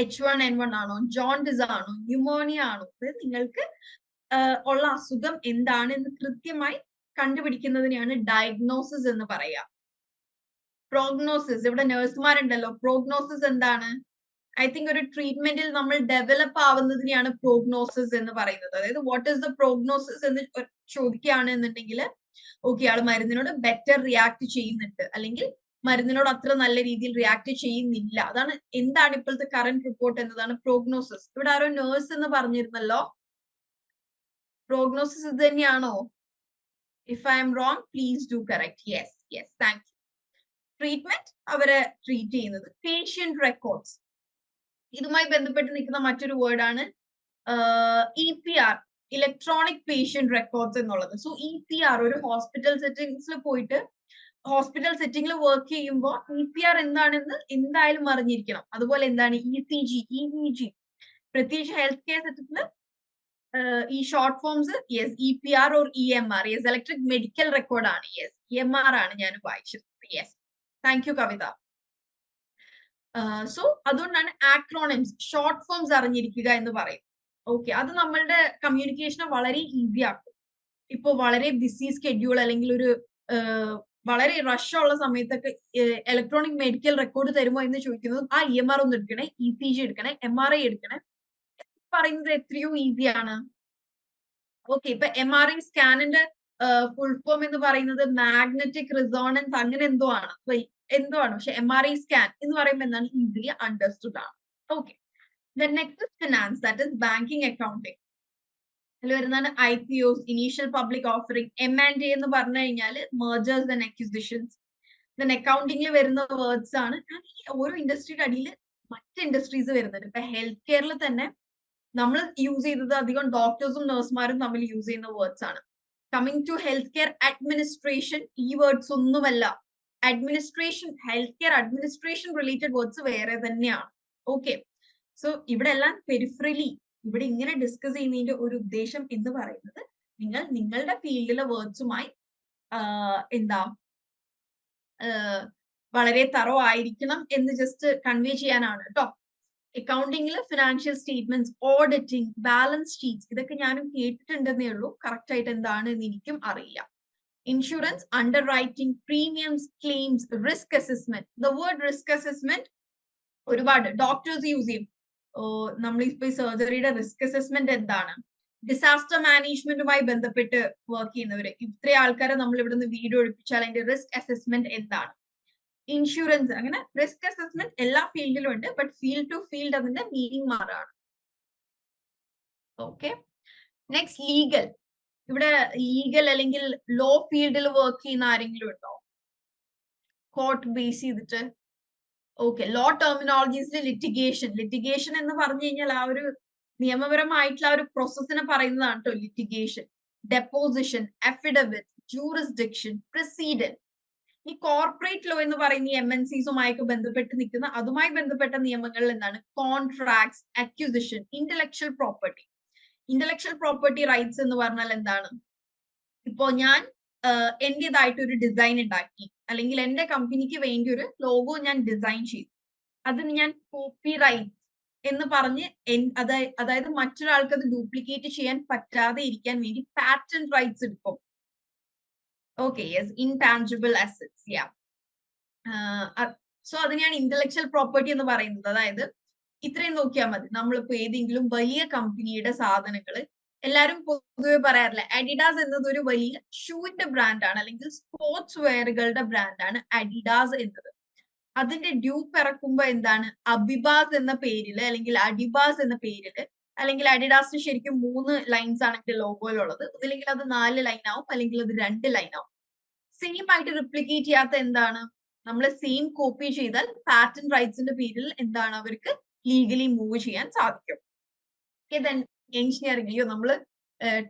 H1N1 ആണോ, ജോണ്ടിസ് ആണോ, ന്യൂമോണിയ ആണോ, അതായത് നിങ്ങൾക്ക് ഉള്ള അസുഖം എന്താണ് എന്ന് കൃത്യമായി കണ്ടുപിടിക്കുന്നതിനെയാണ് ഡയഗ്നോസിസ് എന്ന് പറയാ. പ്രോഗ്നോസിസ്, ഇവിടെ നഴ്സുമാരുണ്ടല്ലോ, പ്രോഗ്നോസിസ് എന്താണ്? ഐ തിങ്ക് ഒരു ട്രീറ്റ്മെന്റിൽ നമ്മൾ ഡെവലപ്പ് ആവുന്നതിനെയാണ് പ്രോഗ്നോസിസ് എന്ന് പറയുന്നത്. അതായത് വാട്ട് ഈസ് ദ പ്രോഗ്നോസിസ് എന്ന് ചോദിക്കുകയാണ് എന്നുണ്ടെങ്കിൽ, ഓക്കെ, ആള് മരുന്നിനോട് ബെറ്റർ റിയാക്ട് ചെയ്യുന്നുണ്ട്, അല്ലെങ്കിൽ മരുന്നിനോട് അത്ര നല്ല രീതിയിൽ റിയാക്ട് ചെയ്യുന്നില്ല. അതാണ് എന്താണ് ഇപ്പോഴത്തെ കറന്റ് റിപ്പോർട്ട് എന്നതാണ് പ്രോഗ്നോസിസ്. ഇവിടെ ആരോ നേഴ്സ് എന്ന് പറഞ്ഞിരുന്നല്ലോ, പ്രോഗ്നോസിസ് ഇത് തന്നെയാണോ? If I M wrong please do correct. Yes, thank U. Treatment, അവരെ ട്രീറ്റ് ചെയ്യുന്നത്. പേഷ്യന്റ് റെക്കോർഡ്സ്, ഇതുമായി ബന്ധപ്പെട്ട് നിൽക്കുന്ന മറ്റൊരു വേർഡാണ് EPR, ഇലക്ട്രോണിക് പേഷ്യന്റ് റെക്കോർഡ്സ് എന്നുള്ളത്. സോ EPR ഒരു ഹോസ്പിറ്റൽ സെറ്റിംഗ്സിൽ പോയിട്ട് ഹോസ്പിറ്റൽ സെറ്റിംഗിൽ വർക്ക് ചെയ്യുമ്പോൾ EPR എന്താണെന്ന് എന്തായാലും അറിഞ്ഞിരിക്കണം. അതുപോലെ എന്താണ് ECG, EEG, പ്രത്യേകിച്ച് ഹെൽത്ത് കെയർ സെറ്റിംഗിൽ ഈ short forms EPR or EMR, electric medical record ആണ്. EMR ആണ് ഞാൻ വായിച്ചത്. Thank you Kavitha. സോ അതുകൊണ്ടാണ് ആക്രോണിംസ്, ഷോർട്ട് ഫോംസ് അറിഞ്ഞിരിക്കുക എന്ന് പറയും. ഓക്കെ, അത് നമ്മളുടെ കമ്മ്യൂണിക്കേഷനെ വളരെ ഈസി ആക്കും. ഇപ്പൊ വളരെ ബിസി സ്കെഡ്യൂൾ അല്ലെങ്കിൽ ഒരു വളരെ റഷ് ഉള്ള സമയത്തൊക്കെ ഇലക്ട്രോണിക് മെഡിക്കൽ റെക്കോർഡ് തരുമോ എന്ന് ചോദിക്കുന്നത്, ആ EMR ഒന്ന് എടുക്കണേ, ECG എടുക്കണേ, MRI എടുക്കണേ പറയുന്നത് എത്രയോ ഈസിയാണ്. ഓക്കെ, ഇപ്പൊ MRI സ്കാനിന്റെ ഫുൾ ഫോം എന്ന് പറയുന്നത് മാഗ്നറ്റിക് റിസോണൻസ് അങ്ങനെ എന്തോ ആണ്, പക്ഷെ MRI സ്കാൻ എന്ന് പറയുമ്പോൾ എന്താണ്, ഈസിലി അണ്ടർസ്റ്റുഡ് ആണ്. Okay, next finance, that is banking, accounting. അതിൽ വരുന്നതാണ് IPOs, initial public offering. M&A എന്ന് പറഞ്ഞു കഴിഞ്ഞാൽ മെർജേഴ്സ് ആൻഡ് അക്വിസിഷൻസ്. അക്കൗണ്ടിങ്ങിൽ വരുന്ന വേർഡ്സ് ആണ്. ഓരോ ഇൻഡസ്ട്രിയുടെ അടിയിൽ മറ്റ് ഇൻഡസ്ട്രീസ് വരുന്നുണ്ട്. ഇപ്പൊ ഹെൽത്ത് കെയറിൽ തന്നെ നമ്മൾ യൂസ് ചെയ്തത് അധികം ഡോക്ടേഴ്സും നഴ്സുമാരും തമ്മിൽ യൂസ് ചെയ്യുന്ന വേർഡ്സ് ആണ്. Coming to health care administration, ഈ വേർഡ്സ് ഒന്നുമല്ല. Administration, health care administration related words വേറെ തന്നെയാണ്. ഓക്കെ, സോ ഇവിടെ എല്ലാം പെരിഫറലി ഇവിടെ ഇങ്ങനെ ഡിസ്കസ് ചെയ്യുന്നതിന്റെ ഒരു ഉദ്ദേശം എന്ന് പറയുന്നത് നിങ്ങൾ നിങ്ങളുടെ ഫീൽഡിലെ വേർഡ്സുമായി വളരെ തറോ ആയിരിക്കണം എന്ന് ജസ്റ്റ് കൺവേ ചെയ്യാനാണ് കേട്ടോ. അക്കൗണ്ടിങ്ങിൽ financial statements, auditing, balance sheets, ഇതൊക്കെ ഞാനും കേട്ടിട്ടുണ്ടെന്നേ ഉള്ളൂ. കറക്റ്റ് ആയിട്ട് എന്താണ് എന്ന് എനിക്കും അറിയില്ല. Insurance, under writing, premiums, claims, risk assessment. The word risk assessment ഒരുപാട് ഡോക്ടേഴ്സ് യൂസ് ചെയ്യും. നമ്മളിപ്പോ ഈ സർജറിയുടെ റിസ്ക് അസസ്മെന്റ് എന്താണ്? ഡിസാസ്റ്റർ മാനേജ്മെന്റുമായി ബന്ധപ്പെട്ട് വർക്ക് ചെയ്യുന്നവര്, ഇത്രയും ആൾക്കാരെ നമ്മൾ ഇവിടെ നിന്ന് വീഡിയോ ഒഴിപ്പിച്ചാൽ അതിന്റെ റിസ്ക് അസസ്മെന്റ് എന്താണ്? ഇൻഷുറൻസ്, അങ്ങനെ റിസ്ക് അസസ്മെന്റ് എല്ലാ ഫീൽഡിലും ഉണ്ട്. ബട്ട് ഫീൽഡ് ടു ഫീൽഡ് അതിന്റെ മീനിങ് മാറാണ്. Okay, next legal. ഇവിടെ ലീഗൽ അല്ലെങ്കിൽ ലോ ഫീൽഡിൽ വർക്ക് ചെയ്യുന്ന ആരെങ്കിലും ഉണ്ടോ? കോർട്ട് ബേസ് ചെയ്തിട്ട്. ഓക്കെ, ലോ ടെർമിനോളജീസിൽ ലിറ്റിഗേഷൻ എന്ന് പറഞ്ഞു കഴിഞ്ഞാൽ ആ ഒരു നിയമപരമായിട്ടുള്ള ഒരു പ്രോസസ്സിനെ പറയുന്നതാണ് കേട്ടോ litigation. Deposition, affidavit, jurisdiction, president. ഈ കോർപ്പറേറ്റ് ലോ എന്ന് പറയുന്ന ഈ MNCസുമായൊക്കെ ബന്ധപ്പെട്ട് നിൽക്കുന്ന അതുമായി ബന്ധപ്പെട്ട നിയമങ്ങളിൽ എന്താണ്? Contracts, acquisition, intellectual property. Intellectual property rights എന്ന് പറഞ്ഞാൽ എന്താണ്? ഇപ്പോ ഞാൻ എന്റേതായിട്ട് ഒരു ഡിസൈൻ ഉണ്ടാക്കി, അല്ലെങ്കിൽ എന്റെ കമ്പനിക്ക് വേണ്ടി ഒരു ലോഗോ ഞാൻ ഡിസൈൻ ചെയ്തു. അതിന് ഞാൻ കോപ്പി റൈറ്റ് എന്ന് പറഞ്ഞ് അതായത് മറ്റൊരാൾക്ക് അത് ഡ്യൂപ്ലിക്കേറ്റ് ചെയ്യാൻ പറ്റാതെ ഇരിക്കാൻ വേണ്ടി പാറ്റന്റ് റൈറ്റ്സ് എടുക്കും. Okay, yes, intangible assets. Yeah, so അതിനെയാണ് ഇന്റലക്ച്വൽ പ്രോപ്പർട്ടി എന്ന് പറയുന്നത്. അതായത് ഇത്രയും നോക്കിയാൽ മതി. നമ്മളിപ്പോ ഏതെങ്കിലും വലിയ കമ്പനിയുടെ സാധനങ്ങൾ, എല്ലാരും പൊതുവെ പറയാറില്ല, അഡിഡാസ് എന്നത് ഒരു വലിയ ഷൂവിന്റെ ബ്രാൻഡാണ്, അല്ലെങ്കിൽ സ്പോർട്സ് വെയറുകളുടെ ബ്രാൻഡാണ് അഡിഡാസ് എന്നത്. അതിന്റെ ഡ്യൂപ്പ് ഇറക്കുമ്പോ എന്താണ്? അബിബാസ് എന്ന പേരില്, അല്ലെങ്കിൽ അഡിബാസ് എന്ന പേരില്, അല്ലെങ്കിൽ അഡിഡാസിന് ശരിക്കും 3 ലൈൻസ് ആണ് എന്റെ ലോഗോയിലുള്ളത്. അല്ലെങ്കിൽ അത് 4 ലൈൻ ആവും, അല്ലെങ്കിൽ അത് 2 ലൈൻ ആവും. സെയിം ആയിട്ട് റിപ്ലിക്കേറ്റ് ചെയ്യാത്ത എന്താണ്? നമ്മൾ സെയിം കോപ്പി ചെയ്താൽ പാറ്റന്റ് റൈറ്റ്സിന്റെ പേരിൽ എന്താണ്? അവർക്ക് ലീഗലി മൂവ് ചെയ്യാൻ സാധിക്കും. എഞ്ചിനീയറിംഗ്, നമ്മള്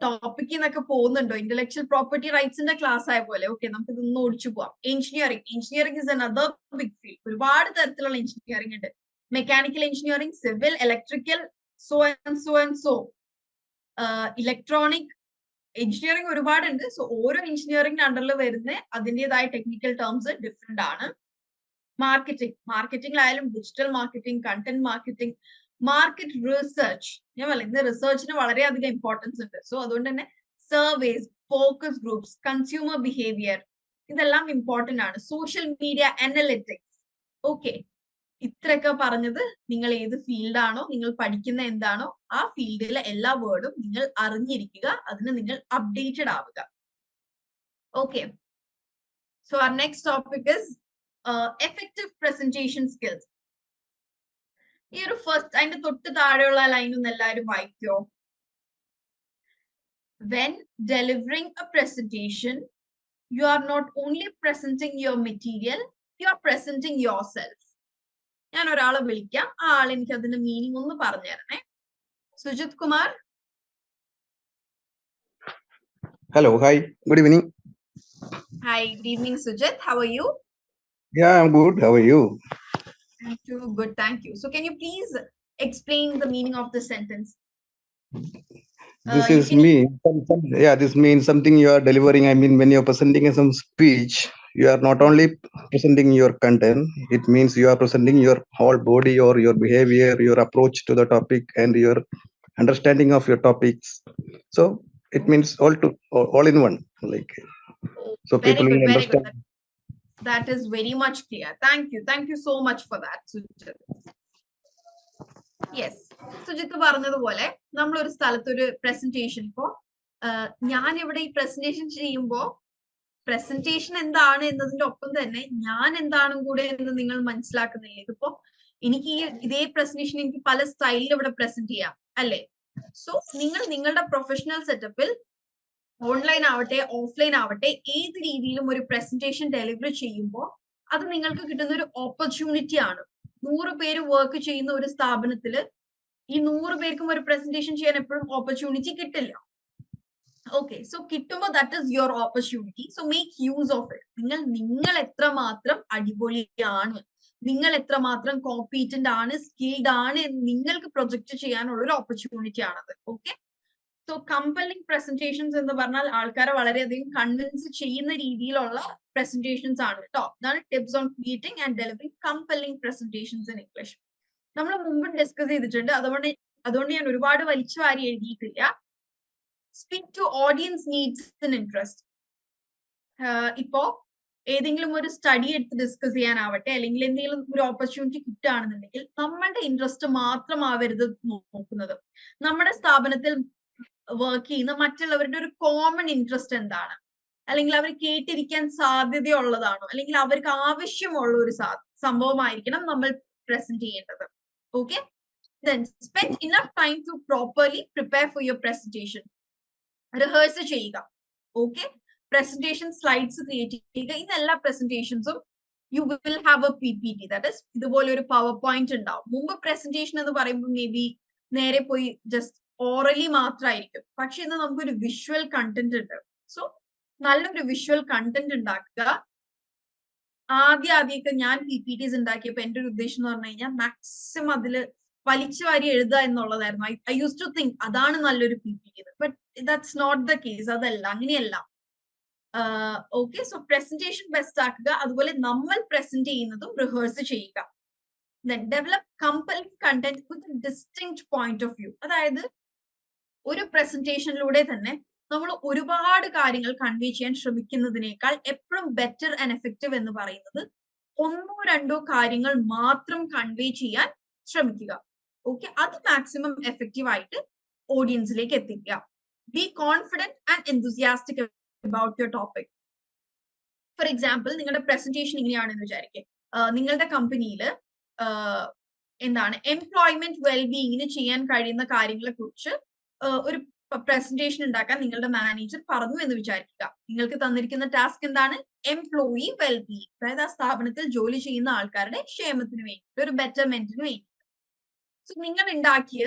ടോപ്പിക്കിൽ നിന്നൊക്കെ പോകുന്നുണ്ടോ? ഇന്റലക്ച്വൽ പ്രോപ്പർട്ടി റൈറ്റ്സിന്റെ ക്ലാസ് ആയ പോലെ. ഓക്കെ, നമുക്ക് ഇതൊന്ന് ഓടിച്ചു പോവാം. Engineering is another big field. ഒരുപാട് തരത്തിലുള്ള എഞ്ചിനീയറിംഗ് ഉണ്ട്. Mechanical engineering, civil, electrical, so and so. Electronic engineering ഒരുപാടുണ്ട്. സോ ഓരോ എഞ്ചിനീയറിംഗ് അണ്ടറിൽ വരുന്ന അതിൻ്റെതായ ടെക്നിക്കൽ ടേംസ് ഡിഫറെന്റ് ആണ്. മാർക്കറ്റിംഗിലായാലും digital marketing, content marketing, market research. ഞാൻ പറയാം, ഇന്ന് റിസർച്ചിന് വളരെയധികം ഇമ്പോർട്ടൻസ് ഉണ്ട്. സോ അതുകൊണ്ട് തന്നെ surveys, focus groups, consumer behaviour, ഇതെല്ലാം ഇമ്പോർട്ടന്റ് ആണ്. Social media analytics. ഓക്കെ, ഇത്രയൊക്കെ പറഞ്ഞത് നിങ്ങൾ ഏത് ഫീൽഡാണോ, നിങ്ങൾ പഠിക്കുന്ന എന്താണോ ആ ഫീൽഡിലെ എല്ലാ വേർഡും നിങ്ങൾ അറിഞ്ഞിരിക്കുക, അതിന് നിങ്ങൾ അപ്ഡേറ്റഡ് ആവുക. Okay, so our next topic is effective presentation skills. ഈ ഒരു ഫസ്റ്റ്, അതിന്റെ തൊട്ട് താഴെയുള്ള ലൈൻ ഒന്ന് എല്ലാവരും വായിക്കോ. When delivering a presentation, you are not only presenting your material, you are presenting yourself. ഞാൻ ഒരാളെ വിളിക്കാം, ആ ആൾ എനിക്ക് അതിന്റെ മീനിങ് ഒന്ന് പറഞ്ഞു തരണേ. Sujith Kumar. Hello, hi, good evening. Hi, good evening, Sujit. How are you? Yeah, I'm good. How are you? I'm too good, thank you. So can you please explain the meaning of the sentence? This is me. Yeah, this means something you are delivering. I mean, when you're presenting some speech, you are not only presenting your content, it means you are presenting your whole body or your behavior, your approach to the topic, and your understanding of your topics. So it means all in one. Like, so Very people good, will very understand. good. That is very much clear. Thank you so much for that, Sujit. Yes, Sujith പറഞ്ഞതുപോലെ നമ്മൾ ഒരു സ്ഥലത്ത് ഒരു presentation, ഇപ്പോ ഞാൻ ഇവിടെ ഈ presentation ചെയ്യുമ്പോ പ്രസന്റേഷൻ എന്താണ് എന്നതിന്റെ ഒപ്പം തന്നെ ഞാൻ എന്താണും കൂടെ എന്ന് നിങ്ങൾ മനസ്സിലാക്കുന്നില്ല. ഇതിപ്പോ എനിക്ക് ഇതേ പ്രസന്റേഷൻ എനിക്ക് പല സ്റ്റൈലിൽ ഇവിടെ പ്രസന്റ് ചെയ്യാം, അല്ലെ? സോ നിങ്ങൾ നിങ്ങളുടെ പ്രൊഫഷണൽ സെറ്റപ്പിൽ ഓൺലൈൻ ആവട്ടെ ഓഫ്ലൈൻ ആവട്ടെ ഏത് രീതിയിലും ഒരു പ്രസന്റേഷൻ ഡെലിവറി ചെയ്യുമ്പോൾ അത് നിങ്ങൾക്ക് കിട്ടുന്ന ഒരു ഓപ്പർച്യൂണിറ്റി ആണ്. 100 പേര് വർക്ക് ചെയ്യുന്ന ഒരു സ്ഥാപനത്തില് ഈ 100 പേർക്കും ഒരു പ്രസന്റേഷൻ ചെയ്യാൻ എപ്പോഴും ഓപ്പർച്യൂണിറ്റി കിട്ടില്ല. ഓക്കെ, സോ കിട്ടുമ്പോൾ that is your opportunity. So make use of it. നിങ്ങൾ എത്രമാത്രം അടിപൊളിയാണ്, നിങ്ങൾ എത്രമാത്രം കോമ്പീറ്റന്റ് ആണ്, സ്കിൽഡ് ആണ് എന്ന് നിങ്ങൾക്ക് പ്രൊജക്ട് ചെയ്യാനുള്ള ഒരു ഓപ്പർച്യൂണിറ്റി ആണത്. ഓക്കെ, സോ കമ്പല്ലിംഗ് പ്രസന്റേഷൻസ് എന്ന് പറഞ്ഞാൽ ആൾക്കാരെ വളരെയധികം കൺവിൻസ് ചെയ്യുന്ന രീതിയിലുള്ള പ്രസന്റേഷൻസ് ആണ് കേട്ടോ. അതാണ് tips on creating and delivering compelling presentations in English. നമ്മൾ മുമ്പ് ഡിസ്കസ് ചെയ്തിട്ടുണ്ട്, അതുകൊണ്ട് ഞാൻ ഒരുപാട് വലിച്ചു വാരി എഴുതിയിട്ടില്ല. Speak to audience needs and interest. ഇപ്പോ ഏതെങ്കിലും ഒരു സ്റ്റഡി എടുത്ത് ഡിസ്കസ് ചെയ്യാനാവട്ടെ, അല്ലെങ്കിൽ എന്തെങ്കിലും ഒരു ഓപ്പർച്യൂണിറ്റി കിട്ടുകയാണെന്നുണ്ടെങ്കിൽ നമ്മളുടെ ഇൻട്രസ്റ്റ് മാത്രമാവരുത് നോക്കുന്നത്. നമ്മുടെ സ്ഥാപനത്തിൽ വർക്ക് ചെയ്യുന്ന മറ്റുള്ളവരുടെ ഒരു കോമൺ ഇൻട്രസ്റ്റ് എന്താണ്, അല്ലെങ്കിൽ അവർ കേട്ടിരിക്കാൻ സാധ്യതയുള്ളതാണോ, അല്ലെങ്കിൽ അവർക്ക് ആവശ്യമുള്ള ഒരു സംഭവമായിരിക്കണം നമ്മൾ പ്രസന്റ് ചെയ്യേണ്ടത്. Okay, then spend enough time to properly prepare for your presentation. Rehearse ചെയ്യുക. ഓക്കെ, പ്രസന്റേഷൻ സ്ലൈഡ്സ് ക്രിയേറ്റ് ചെയ്യുക. ഇന്ന് എല്ലാ പ്രസന്റേഷൻസും you will have a PPT, that is ഇതുപോലെ ഒരു പവർ പോയിന്റ് ഉണ്ടാവും. മുമ്പ് പ്രസന്റേഷൻ എന്ന് പറയുമ്പോൾ മേ ബി നേരെ പോയി ജസ്റ്റ് ഓറലി മാത്രമായിരിക്കും. പക്ഷെ ഇന്ന് നമുക്കൊരു വിഷ്വൽ കണ്ടന്റ് ഉണ്ട്. സോ നല്ലൊരു വിഷ്വൽ കണ്ടന്റ് ഉണ്ടാക്കുക. ആദ്യമൊക്കെ ഞാൻ PPTs ഉണ്ടാക്കിയപ്പോ എന്റെ ഒരു ഉദ്ദേശം എന്ന് പറഞ്ഞു കഴിഞ്ഞാൽ മാക്സിമം അതില് വലിച്ചു വാരി എഴുതുക എന്നുള്ളതായിരുന്നു. ഐ യൂസ് ടു തിങ്ക് അതാണ് നല്ലൊരു PPT. But that's not the case. അതല്ല, അങ്ങനെയല്ല. ഓക്കെ, സോ പ്രസന്റേഷൻ ബെസ്റ്റ് ആക്കുക. അതുപോലെ നമ്മൾ പ്രസന്റ് ചെയ്യുന്നതും റിഹേഴ്സ് ചെയ്യുക. Develop compelling content with distinct point of view. അതായത് ഒരു പ്രസന്റേഷനിലൂടെ തന്നെ നമ്മൾ ഒരുപാട് കാര്യങ്ങൾ കൺവേ ചെയ്യാൻ ശ്രമിക്കുന്നതിനേക്കാൾ എപ്പോഴും ബെറ്റർ ആൻഡ് എഫക്റ്റീവ് എന്ന് പറയുന്നത് 1-2 കാര്യങ്ങൾ മാത്രം കൺവേ ചെയ്യാൻ ശ്രമിക്കുക. ഓക്കെ, അത് മാക്സിമം എഫക്റ്റീവ് ആയിട്ട് ഓഡിയൻസിലേക്ക് എത്തിക്കുക. B confident and enthusiastic about your topic. For example, നിങ്ങളുടെ പ്രസന്റേഷൻ ഇങ്ങനെയാണെന്ന് വിചാരിക്കുക. നിങ്ങളുടെ കമ്പനിയിൽ എന്താണ് എംപ്ലോയ്മെന്റ് വെൽബീയിങ്ങിന് ചെയ്യാൻ കഴിയുന്ന കാര്യങ്ങളെ കുറിച്ച് ഒരു പ്രസന്റേഷൻ ഉണ്ടാക്കാൻ നിങ്ങളുടെ മാനേജർ പറഞ്ഞു എന്ന് വിചാരിക്കുക. നിങ്ങൾക്ക് തന്നിരിക്കുന്ന ടാസ്ക് എന്താണ്? എംപ്ലോയി വെൽബീയിങ്, അതായത് ആ സ്ഥാപനത്തിൽ ജോലി ചെയ്യുന്ന ആൾക്കാരുടെ ക്ഷേമത്തിന് വേണ്ടി, ഒരു ബെറ്റർമെന്റിന് വേണ്ടി. സോ നിങ്ങൾ ഉണ്ടാക്കിയ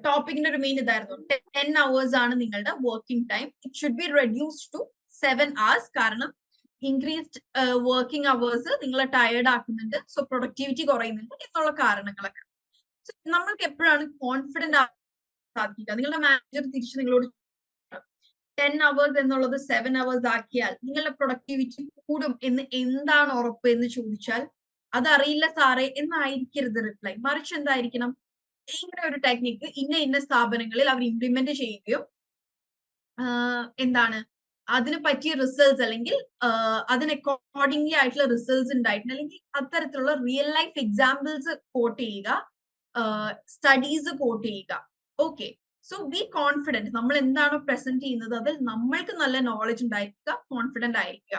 ടോപ്പിക്കിന്റെ ഒരു മെയിൻ ഇതായിരുന്നു, 10 hours ആണ് നിങ്ങളുടെ working time. It should be reduced to 7 hours. കാരണം ഇൻക്രീസ്ഡ് വർക്കിംഗ് അവേഴ്സ് നിങ്ങളെ ടയേർഡ് ആക്കുന്നുണ്ട്, സോ പ്രൊഡക്ടിവിറ്റി കുറയുന്നുണ്ട് എന്നുള്ള കാരണങ്ങളൊക്കെ. നമ്മൾക്ക് എപ്പോഴാണ് കോൺഫിഡന്റ് സാധിക്കുക? നിങ്ങളുടെ മാനേജർ തിരിച്ച് നിങ്ങളോട് 10 hours എന്നുള്ളത് 7 hours ആക്കിയാൽ നിങ്ങളുടെ പ്രൊഡക്ടിവിറ്റി കൂടും എന്ന് എന്താണ് ഉറപ്പ് എന്ന് ചോദിച്ചാൽ അതറിയില്ല സാറേ എന്നായിരിക്കരുത് റിപ്ലൈ. മറിച്ച് എന്തായിരിക്കണം, ഇങ്ങനെ ഒരു ടെക്നിക്ക് ഇന്ന സ്ഥാപനങ്ങളിൽ അവർ ഇംപ്ലിമെന്റ് ചെയ്യുകയും എന്താണ് അതിന് പറ്റിയ റിസൾട്ട്സ് അല്ലെങ്കിൽ അതിന് അക്കോർഡിംഗ്ലി ആയിട്ടുള്ള റിസൾട്ട്സ് ഉണ്ടായിട്ടുണ്ട്, അല്ലെങ്കിൽ അത്തരത്തിലുള്ള റിയൽ ലൈഫ് എക്സാമ്പിൾസ് കോട്ട് ചെയ്യുക, സ്റ്റഡീസ് കോട്ട് ചെയ്യുക. Okay, so B confident. നമ്മൾ എന്താണോ പ്രസന്റ് ചെയ്യുന്നത് അതിൽ നമ്മൾക്ക് നല്ല നോളജ് ഉണ്ടായിരിക്കുക, കോൺഫിഡന്റ് ആയിരിക്കുക.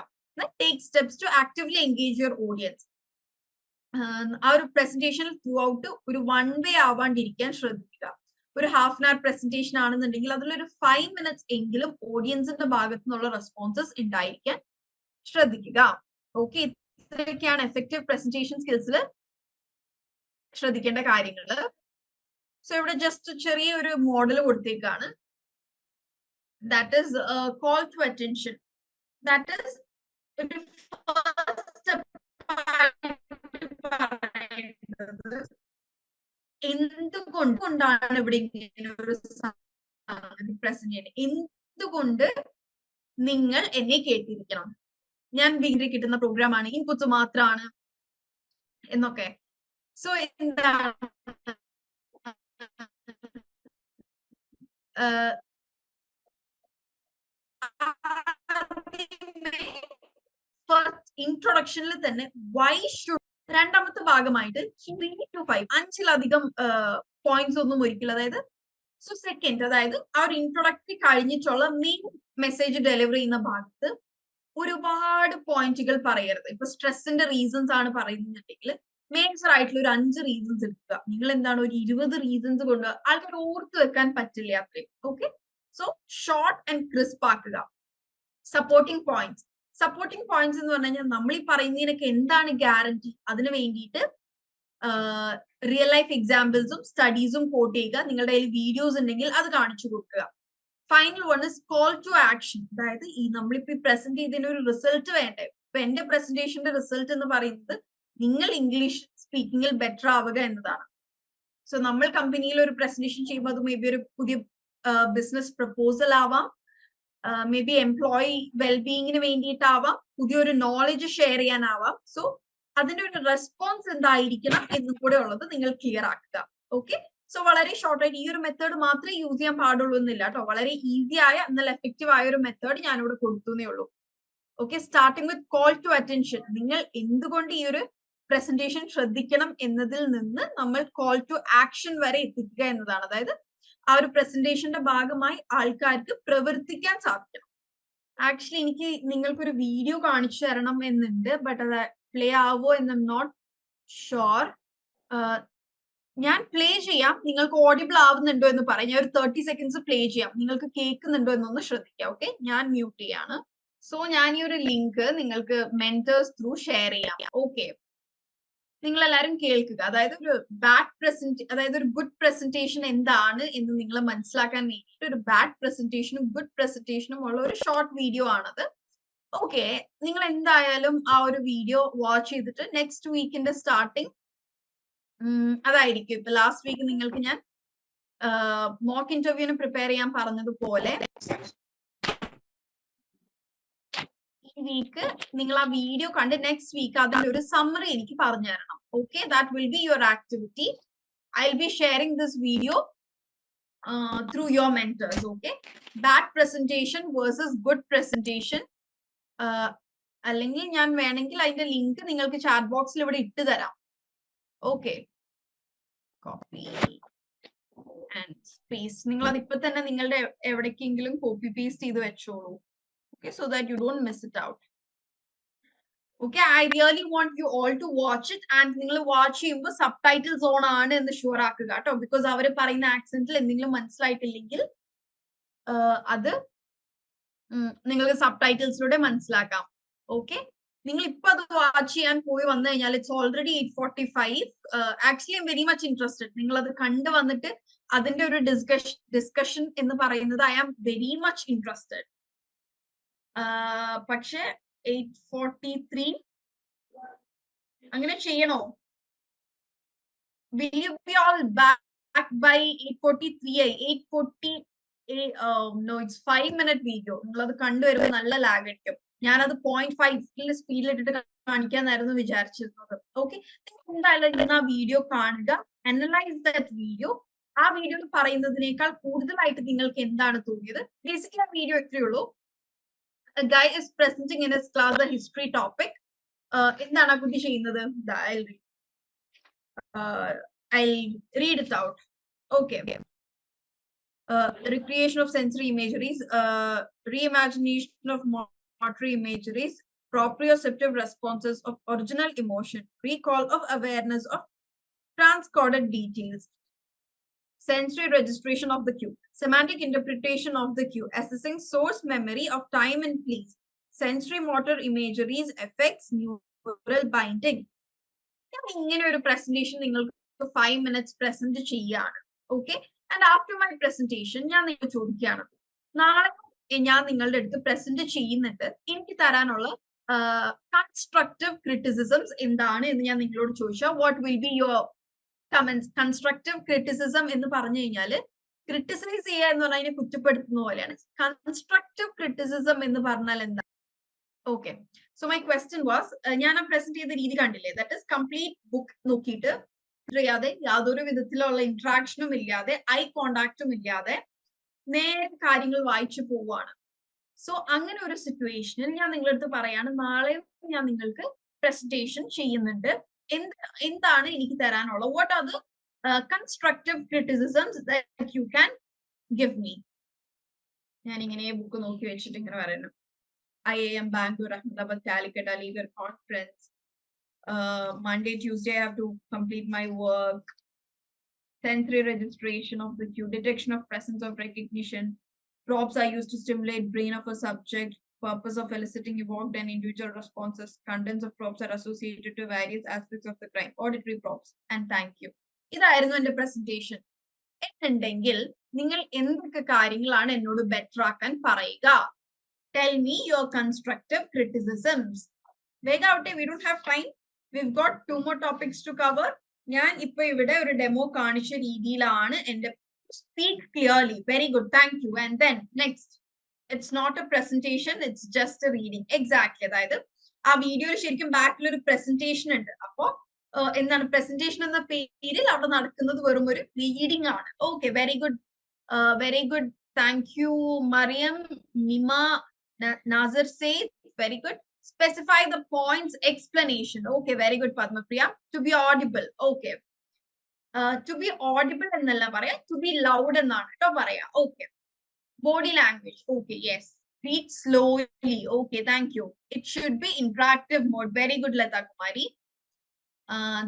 Take steps to actively engage your audience. ആ ഒരു പ്രസന്റേഷനിൽ ത്രൂ ഔട്ട് ഒരു 1 way ആവാണ്ടിരിക്കാൻ ശ്രദ്ധിക്കുക. ഒരു ഹാഫ് ആൻ അവർ പ്രസന്റേഷൻ ആണെന്നുണ്ടെങ്കിൽ അതിലൊരു 5 minutes എങ്കിലും ഓഡിയൻസിന്റെ ഭാഗത്തു നിന്നുള്ള റെസ്പോൺസസ് ഉണ്ടായിരിക്കാൻ ശ്രദ്ധിക്കുക. ഓക്കെ, ഇത്രയൊക്കെയാണ് എഫക്റ്റീവ് പ്രസന്റേഷൻ സ്കിൽസിൽ ശ്രദ്ധിക്കേണ്ട കാര്യങ്ങൾ. സോ ഇവിടെ ജസ്റ്റ് ചെറിയൊരു മോഡൽ കൊടുത്തേക്കാണ്. That is call to attention. That is ഒരു ഫസ്റ്റ് എന്തുകൊണ്ടാണ് ഇവിടെ ഇങ്ങനെ ഒരു പ്രസന്റ് ചെയ്യുന്നത്, എന്തുകൊണ്ട് നിങ്ങൾ എന്നെ കേട്ടിരിക്കണം, ഞാൻ ഡിഗ്രി കിട്ടുന്ന പ്രോഗ്രാം ആണ്, ഇൻപുട്സ് മാത്രമാണ് എന്നൊക്കെ. സോ എന്താണ് ഫസ്റ്റ് ഇൻട്രൊഡക്ഷനിൽ തന്നെ വൈ ഷുഡ്, രണ്ടാമത്തെ ഭാഗമായിട്ട് 3 to 5 5-ലധികം പോയിന്റ്സ് ഒന്നും ഒരിക്കലും. അതായത് സോ സെക്കൻഡ്, അതായത് ആ ഒരു ഇൻട്രൊഡക്ടറി കഴിഞ്ഞിട്ടുള്ള മെയിൻ മെസ്സേജ് ഡെലിവർ ചെയ്യുന്ന ഭാഗത്ത് ഒരുപാട് പോയിന്റുകൾ പറയരുത്. ഇപ്പൊ സ്ട്രെസ്സിന്റെ റീസൺസ് ആണ് പറയുന്നുണ്ടെങ്കിൽ മേജർ ആയിട്ടുള്ള ഒരു 5 റീസൺസ് എടുക്കുക. നിങ്ങൾ എന്താണ് ഒരു 20 റീസൺസ് കൊണ്ട് ആൾക്കാർ ഓർത്ത് വെക്കാൻ പറ്റില്ല അത്രയും. Okay, so short and crisp ആക്കുക. Supporting points. സപ്പോർട്ടിംഗ് പോയിന്റ്സ് എന്ന് പറഞ്ഞു കഴിഞ്ഞാൽ നമ്മൾ ഈ പറയുന്നതിനൊക്കെ എന്താണ് ഗ്യാരണ്ടി, അതിന് വേണ്ടിയിട്ട് റിയൽ ലൈഫ് എക്സാമ്പിൾസും സ്റ്റഡീസും കോട്ട് ചെയ്യുക. നിങ്ങളുടെ കയ്യിൽ വീഡിയോസ് ഉണ്ടെങ്കിൽ അത് കാണിച്ചു കൊടുക്കുക. Final one is call to action. അതായത് ഈ നമ്മളിപ്പോ പ്രസന്റ് ചെയ്തതിന് ഒരു റിസൾട്ട് വേണ്ടേ. ഇപ്പൊ എന്റെ പ്രസന്റേഷന്റെ റിസൾട്ട് എന്ന് പറയുന്നത് നിങ്ങൾ ഇംഗ്ലീഷ് സ്പീക്കിംഗിൽ ബെറ്റർ ആവുക എന്നതാണ്. സോ നമ്മൾ കമ്പനിയിൽ ഒരു പ്രസന്റേഷൻ ചെയ്യുമ്പോൾ അത് മേ ബി ഒരു പുതിയ ബിസിനസ് പ്രപ്പോസൽ ആവാം, മേ ബി എംപ്ലോയി വെൽബീയിങ്ങിന് വേണ്ടിയിട്ടാവാം, പുതിയൊരു നോളജ് ഷെയർ ചെയ്യാനാവാം. സോ അതിന്റെ ഒരു റെസ്പോൺസ് എന്തായിരിക്കണം എന്നും കൂടെ ഉള്ളത് നിങ്ങൾ ക്ലിയർ ആക്കുക. ഓക്കെ, സോ വളരെ ഷോർട്ട് ആയിട്ട് ഈ ഒരു മെത്തേഡ് മാത്രമേ യൂസ് ചെയ്യാൻ പാടുള്ളൂ എന്നില്ല കേട്ടോ. വളരെ ഈസി ആയ എന്നാൽ എഫക്റ്റീവ് ആയ ഒരു മെത്തേഡ് ഞാനിവിടെ കൊടുത്തുന്നേ ഉള്ളൂ. Okay, starting with call to attention. നിങ്ങൾ എന്തുകൊണ്ട് ഈ ഒരു പ്രസന്റേഷൻ ശ്രദ്ധിക്കണം എന്നതിൽ നിന്ന് നമ്മൾ കോൾ ടു ആക്ഷൻ വരെ എത്തിക്കുക എന്നതാണ്. അതായത് ആ ഒരു പ്രസന്റേഷന്റെ ഭാഗമായി ആൾക്കാർക്ക് പ്രവർത്തിക്കാൻ സാധിക്കണം. ആക്ച്വലി എനിക്ക് നിങ്ങൾക്കൊരു വീഡിയോ കാണിച്ചു തരണം എന്നുണ്ട്, ബട്ട് അത് പ്ലേ ആവോ എന്ന് നോട്ട് ഷുവർ. ഞാൻ പ്ലേ ചെയ്യാം, നിങ്ങൾക്ക് ഓഡിബിൾ ആവുന്നുണ്ടോ എന്ന് പറയാം. ഞാൻ ഒരു 30 seconds പ്ലേ ചെയ്യാം, നിങ്ങൾക്ക് കേൾക്കുന്നുണ്ടോ എന്നൊന്ന് ശ്രദ്ധിക്കാം. ഓക്കെ, ഞാൻ മ്യൂട്ട് ചെയ്യാണ്. സോ ഞാൻ ഈ ഒരു ലിങ്ക് നിങ്ങൾക്ക് മെന്റേഴ്സ് ത്രൂ ഷെയർ ചെയ്യാം. ഓക്കെ, നിങ്ങൾ എല്ലാവരും കേൾക്കുക. അതായത് ഒരു ഒരു ഗുഡ് പ്രസന്റേഷൻ എന്താണ് എന്ന് നിങ്ങൾ മനസ്സിലാക്കാൻ വേണ്ടിയിട്ട് ഒരു ബാഡ് പ്രസന്റേഷനും ഗുഡ് പ്രസന്റേഷനും ഉള്ള ഒരു ഷോർട്ട് വീഡിയോ ആണത്. ഓക്കെ, നിങ്ങൾ എന്തായാലും ആ ഒരു വീഡിയോ വാച്ച് ചെയ്തിട്ട് നെക്സ്റ്റ് വീക്കിന്റെ സ്റ്റാർട്ടിങ് അതായിരിക്കും. ഇപ്പൊ ലാസ്റ്റ് വീക്ക് നിങ്ങൾക്ക് ഞാൻ മോക്ക് ഇന്റർവ്യൂവിന് പ്രിപ്പയർ ചെയ്യാൻ പറഞ്ഞതുപോലെ ഈ വീക്ക് നിങ്ങൾ ആ വീഡിയോ കണ്ട് നെക്സ്റ്റ് വീക്ക് അതിന്റെ ഒരു സമ്മറി എനിക്ക് പറഞ്ഞു തരണം. Okay, that will be your activity. I will be sharing this video through your mentors. Okay, bad presentation versus good presentation. അല്ലെങ്കിൽ ഞാൻ വേണമെങ്കിൽ അതിന്റെ ലിങ്ക് നിങ്ങൾക്ക് ചാറ്റ് ബോക്സിൽ ഇവിടെ ഇട്ട് തരാം. Okay, copy and paste. നിങ്ങൾ അത് ഇപ്പൊ തന്നെ നിങ്ങളുടെ എവിടേക്കെങ്കിലും കോപ്പി പേസ്റ്റ് ചെയ്ത് വെച്ചോളൂ. Okay, so that you don't miss it out. Okay, I really want you all to watch it, and നിങ്ങൾ വാച്ച് ചെയ്യുമ്പോൾ സബ്ടൈറ്റിൽസ് ഓൺ ആണ് എന്ന് ഷുവർ ആക്കുക കേട്ടോ. ബിക്കോസ് അവർ പറയുന്ന ആക്സെന്റിൽ എന്തെങ്കിലും മനസ്സിലായിട്ടില്ലെങ്കിൽ അത് നിങ്ങൾക്ക് സബ്ടൈറ്റിൽസിലൂടെ മനസ്സിലാക്കാം. ഓക്കെ, നിങ്ങൾ ഇപ്പൊ അത് വാച്ച് ചെയ്യാൻ പോയി വന്നു കഴിഞ്ഞാൽ it's already 8:45. Actually I'm very much interested. നിങ്ങൾ അത് കണ്ടു വന്നിട്ട് അതിന്റെ ഒരു ഡിസ്കഷൻ എന്ന് പറയുന്നത് I am very much interested. പക്ഷെ 8:43 അങ്ങനെ ചെയ്യണോ? Will you be all back by 8:43? 8:40? No, it's 5-minute video. നിങ്ങൾ അത് കണ്ടുവരുമ്പോൾ നല്ല ലാഗ് അടിക്കും. ഞാനത് 0.5 സ്പീഡിൽ ഇട്ടിട്ട് കാണിക്കാന്നായിരുന്നു വിചാരിച്ചിരുന്നത്. ഓക്കെ, എന്തായാലും ആ വീഡിയോ കാണുക, അനലൈസ് ദാറ്റ് വീഡിയോ. ആ വീഡിയോ പറയുന്നതിനേക്കാൾ കൂടുതലായിട്ട് നിങ്ങൾക്ക് എന്താണ് തോന്നിയത്? ബേസിക്കലി ആ വീഡിയോ എത്രയേ ഉള്ളൂ. A guy is presenting in his class a history topic. എന്താണ് ആ കുട്ടി ചെയ്യുന്നത്? I'll read it out. Okay. Recreation of sensory imageries, reimagination of motor imageries, proprioceptive responses of original emotion, recall of awareness of transcoded details, sensory registration of the cue, semantic interpretation of the cue, assessing source memory of time and place, sensory motor imageries, effects, neural binding. ഇങ്ങനെ ഒരു presentation നിങ്ങൾക്ക് 5 minutes present ചെയ്യാണ്. Okay, and after my presentation ഞാൻ നിങ്ങൾ ചോദിക്കുകയാണ്, നാളെ ഞാൻ നിങ്ങളുടെ അടുത്ത് പ്രസന്റ് ചെയ്യുന്നുണ്ട്, എനിക്ക് തരാനുള്ള കൺസ്ട്രക്റ്റീവ് ക്രിറ്റിസിസംസ് എന്താണ് എന്ന് ഞാൻ നിങ്ങളോട് ചോദിച്ചാൽ what will be your comments? Constructive criticism എന്ന് പറഞ്ഞു കഴിഞ്ഞാൽ ക്രിട്ടിസൈസ് ചെയ്യുക എന്ന് പറഞ്ഞാൽ അതിനെ കുറ്റപ്പെടുത്തുന്ന പോലെയാണ്. കൺസ്ട്രക്റ്റീവ് ക്രിറ്റിസിസം എന്ന് പറഞ്ഞാൽ എന്താ? Okay, so my question was, ഞാൻ ആ പ്രസന്റ് ചെയ്ത രീതി കണ്ടില്ലേ? ദാറ്റ് ഇസ് കംപ്ലീറ്റ് ബുക്ക് നോക്കിയിട്ട് അറിയാതെ, യാതൊരു വിധത്തിലുള്ള ഇന്ററാക്ഷനും ഇല്ലാതെ, ഐ കോണ്ടാക്റ്റും ഇല്ലാതെ നേരെ കാര്യങ്ങൾ വായിച്ചു പോവാണ്. സോ അങ്ങനെ ഒരു സിറ്റുവേഷനിൽ ഞാൻ നിങ്ങളുടെ അടുത്ത് പറയാണ്, നാളെ ഞാൻ നിങ്ങൾക്ക് പ്രസന്റേഷൻ ചെയ്യുന്നുണ്ട്, എന്താണ് എനിക്ക് തരാനുള്ള, what are the constructive criticisms that you can give me? ഞാൻ ഇങ്ങനെ ബുക്ക് നോക്കി വെച്ചിട്ട് ഇങ്ങനെ പറയുന്നു, IIM Bangalore, Ahmedabad, Calicut, Aligarh conference, Monday, Tuesday I have to complete my work, sensory registration of the cue, detection of presence of recognition, props are used to stimulate brain of a subject, purpose of eliciting evoked and individual responses, contents of props are associated to various aspects of the crime, auditory props, and thank you. ഇതായിരുന്നു എന്റെ presentation. എന്നുണ്ടെങ്കിൽ നിങ്ങൾ എന്തൊക്കെ കാര്യങ്ങളാണ് എന്നോട് better ആക്കാൻ പറയുക? Tell me your constructive criticisms. വേഗാവട്ടെ, we don't have time, we've got 2 more topics to cover. ഞാൻ ഇപ്പൊ ഇവിടെ ഒരു ഡെമോ കാണിച്ച രീതിയിലാണ് എന്റെ speak clearly. Very good, thank you. And then next, it's not a presentation, it's just a reading. Exactly, അതായത് ആ വീഡിയോയിൽ ശരിക്കും ബാക്കിൽ ഒരു പ്രസന്റേഷൻ ഉണ്ട്. അപ്പോ എന്താണ് പ്രസന്റേഷൻ എന്ന പേരിൽ അവിടെ നടക്കുന്നത് വെറും ഒരു റീഡിംഗ് ആണ്. Okay, very good, very good, thank you Mariyam, Nima, Nasar Saeed, very good. Specify the points, explanation. Okay, very good, Padmapriya. To be audible. Okay. To be audible എന്നല്ല പറയാ, to be loud എന്നാണ് കേട്ടോ പറയാ. Okay. Body language. Okay, yes. Read slowly. Okay, thank you. It should be interactive mode. Very good, Lata Kumari.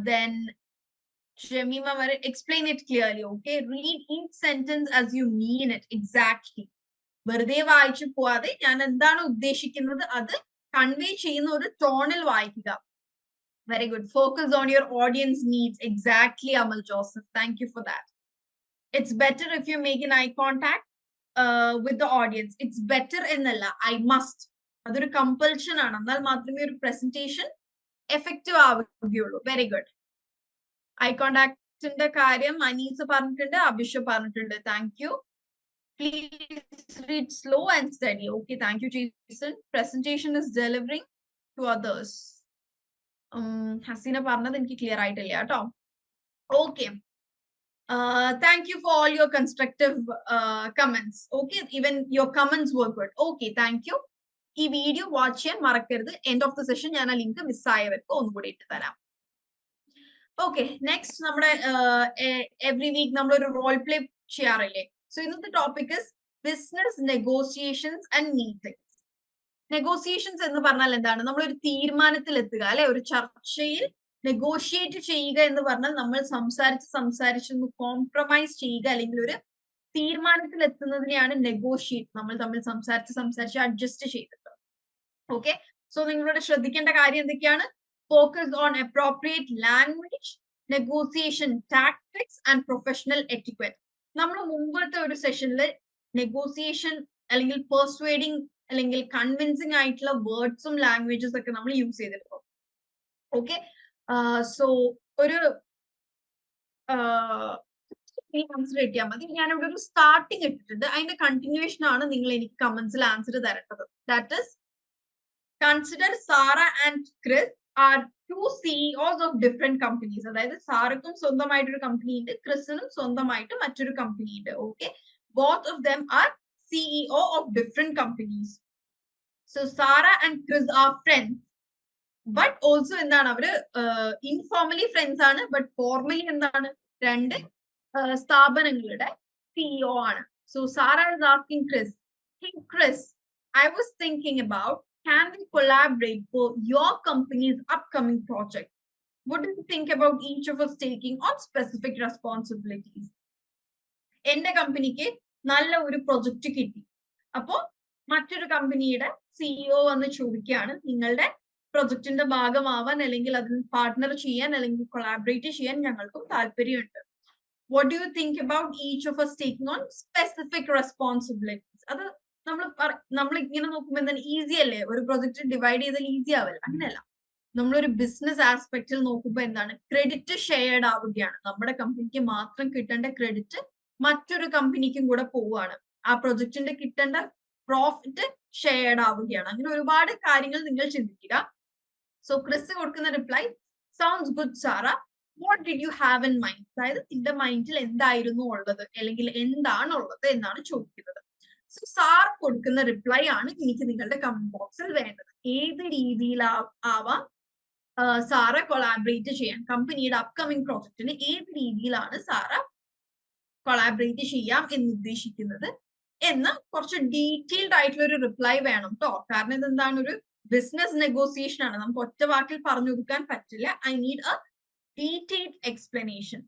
Then Shamima, explain it clearly. Okay, read each sentence as you mean it. Exactly. വെറുതെ വായിച്ചു പോവാതെ ഞാൻ എന്താണ് ഉദ്ദേശിക്കുന്നത് അത് convey ചെയ്യുന്ന ഒരു ടോണിൽ വായിക്കുക. Very good. Focus on your audience needs. Exactly, Amal Joseph. Thank you for that. It's better if you make an eye contact with the audience. It's better എന്നല്ല, I must. അതൊരു compulsion ആണ്. എന്നാൽ മാത്രമേ ഒരു presentation effective ആവുകയുള്ളൂ. Very good. Eye contactന്റെ കാര്യം അനീസ് പറഞ്ഞിട്ടുണ്ട്, അഭിഷ പറഞ്ഞിട്ടുണ്ട്. Thank you. Please read slow and steady. Okay, thank you, Jason. Presentation is delivering to others. Hasina പറഞ്ഞത് എനിക്ക് clear ആയിട്ടില്ല കേട്ടോ. Okay. Thank you for all your constructive comments. Okay, even your comments were good. Okay, thank you. ഈ video watch ചെയ്യാൻ മറക്കരുത്. End of the session ഞാൻ ആ link മിസ്സായവർക്ക് ഒന്നുകൂടി ഇട്ട് തരാം. ഓക്കെ, നെക്സ്റ്റ് നമ്മുടെ എവറി വീക്ക് നമ്മളൊരു റോൾ പ്ലേ ചെയ്യാറില്ലേ? സോ ഇന്നത്തെ topic is business negotiations and meetings. Negotiations എന്ന് പറഞ്ഞാൽ എന്താണ്? നമ്മളൊരു തീരുമാനത്തിൽ എത്തുക അല്ലെ, ഒരു ചർച്ചയിൽ നെഗോഷിയേറ്റ് ചെയ്യുക എന്ന് പറഞ്ഞാൽ നമ്മൾ സംസാരിച്ച് കോംപ്രമൈസ് ചെയ്യുക, അല്ലെങ്കിൽ ഒരു തീരുമാനത്തിൽ എത്തുന്നതിനെയാണ് നെഗോഷിയേറ്റ്. നമ്മൾ തമ്മിൽ സംസാരിച്ച് അഡ്ജസ്റ്റ് ചെയ്തിട്ട്. ഓക്കെ, സോ നിങ്ങളോട് ശ്രദ്ധിക്കേണ്ട കാര്യം എന്തൊക്കെയാണ്? Focus on appropriate language, negotiation tactics and professional etiquette. നമ്മൾ മുമ്പത്തെ ഒരു സെഷനിൽ നെഗോസിയേഷൻ അല്ലെങ്കിൽ പെർസ്വേഡിങ് അല്ലെങ്കിൽ കൺവിൻസിങ് ആയിട്ടുള്ള വേർഡ്സും ലാംഗ്വേജസ് ഒക്കെ നമ്മൾ യൂസ് ചെയ്തിരുന്നു. ഓക്കെ, സോ ഒരു കൺസിഡർ ചെയ്യാൻ മതി. ഞാനിവിടെ ഒരു സ്റ്റാർട്ടിങ് ഇട്ടിട്ടുണ്ട്, അതിന്റെ കണ്ടിന്യൂഷൻ ആണ് നിങ്ങൾ എനിക്ക് കമന്റ്സിൽ ആൻസർ തരേണ്ടത്. That is, consider Sara and Chris are two CEOs of different companies. അതായത് സാറക്കും സ്വന്തമായിട്ടൊരു കമ്പനി ഉണ്ട്, ക്രിസിനും സ്വന്തമായിട്ട് മറ്റൊരു കമ്പനി ഉണ്ട്. Okay, both of them are CEO of different companies. So Sara and Chris are friends, but also എന്താണ്, അവര് informally friends ആണ്, ബട്ട് ഫോർമലി എന്താണ്, രണ്ട് സ്ഥാപനങ്ങളുടെ CEO ആണ്. So Sara is asking Chris, hey Chris, I was thinking about, can we collaborate for your company's upcoming project? What do you think about each of us taking on specific responsibilities? എന്റെ കമ്പനിക്ക് നല്ല ഒരു project കിട്ടി. അപ്പോ മറ്റൊരു കമ്പനിയുടെ CEO വന്ന് ചോദിക്കുകയാണ്, നിങ്ങളുടെ പ്രൊജക്ടിന്റെ ഭാഗമാവാൻ അല്ലെങ്കിൽ അതിൽ പാർട്ട്ണർ ചെയ്യാൻ അല്ലെങ്കിൽ കൊളാബറേറ്റ് ചെയ്യാൻ ഞങ്ങൾക്കും താല്പര്യമുണ്ട്. What do you think about each of us taking on specific responsibilities? അത് നമ്മൾ ഇങ്ങനെ നോക്കുമ്പോൾ എന്താണ്, ഈസി അല്ലേ? ഒരു പ്രൊജക്ട് ഡിവൈഡ് ചെയ്താൽ ഈസി ആവില്ല, അങ്ങനെയല്ല. നമ്മളൊരു ബിസിനസ് ആസ്പെക്റ്റിൽ നോക്കുമ്പോൾ എന്താണ്, ക്രെഡിറ്റ് ഷെയർഡ് ആവുകയാണ്. നമ്മുടെ കമ്പനിക്ക് മാത്രം കിട്ടേണ്ട ക്രെഡിറ്റ് മറ്റൊരു കമ്പനിക്കും കൂടെ പോവുകയാണ്. ആ പ്രൊജക്ടിന്റെ കിട്ടേണ്ട പ്രോഫിറ്റ് ഷെയർഡ് ആവുകയാണ്. അങ്ങനെ ഒരുപാട് കാര്യങ്ങൾ നിങ്ങൾ ചിന്തിക്കുക. സോ ക്രിസ് കൊടുക്കുന്ന reply, sounds good Sara, what did you have in mind? അതായത് നിന്റെ മൈൻഡിൽ എന്തായിരുന്നു ഉള്ളത് അല്ലെങ്കിൽ എന്താണ് ഉള്ളത് എന്നാണ് ചോദിക്കുന്നത്. സോ സാർ കൊടുക്കുന്ന റിപ്ലൈ ആണ് എനിക്ക് നിങ്ങളുടെ കമന്റ് ബോക്സിൽ വേണ്ടത്. ഏത് രീതിയിലാവാം സാറ കൊളാബറേറ്റ് ചെയ്യാൻ, കമ്പനിയുടെ അപ്കമിങ് പ്രോജക്റ്റിന് ഏത് രീതിയിലാണ് സാറ കൊളാബറേറ്റ് ചെയ്യാം എന്ന് ഉദ്ദേശിക്കുന്നത് എന്ന് കുറച്ച് ഡീറ്റെയിൽഡ് ആയിട്ടുള്ള ഒരു റിപ്ലൈ വേണം കേട്ടോ. കാരണം ഇതെന്താണ്, ഒരു ബിസിനസ് നെഗോസിയേഷൻ ആണ്, നമുക്ക് ഒറ്റ വാക്കിൽ പറഞ്ഞു കൊടുക്കാൻ പറ്റില്ല. I need a detailed explanation.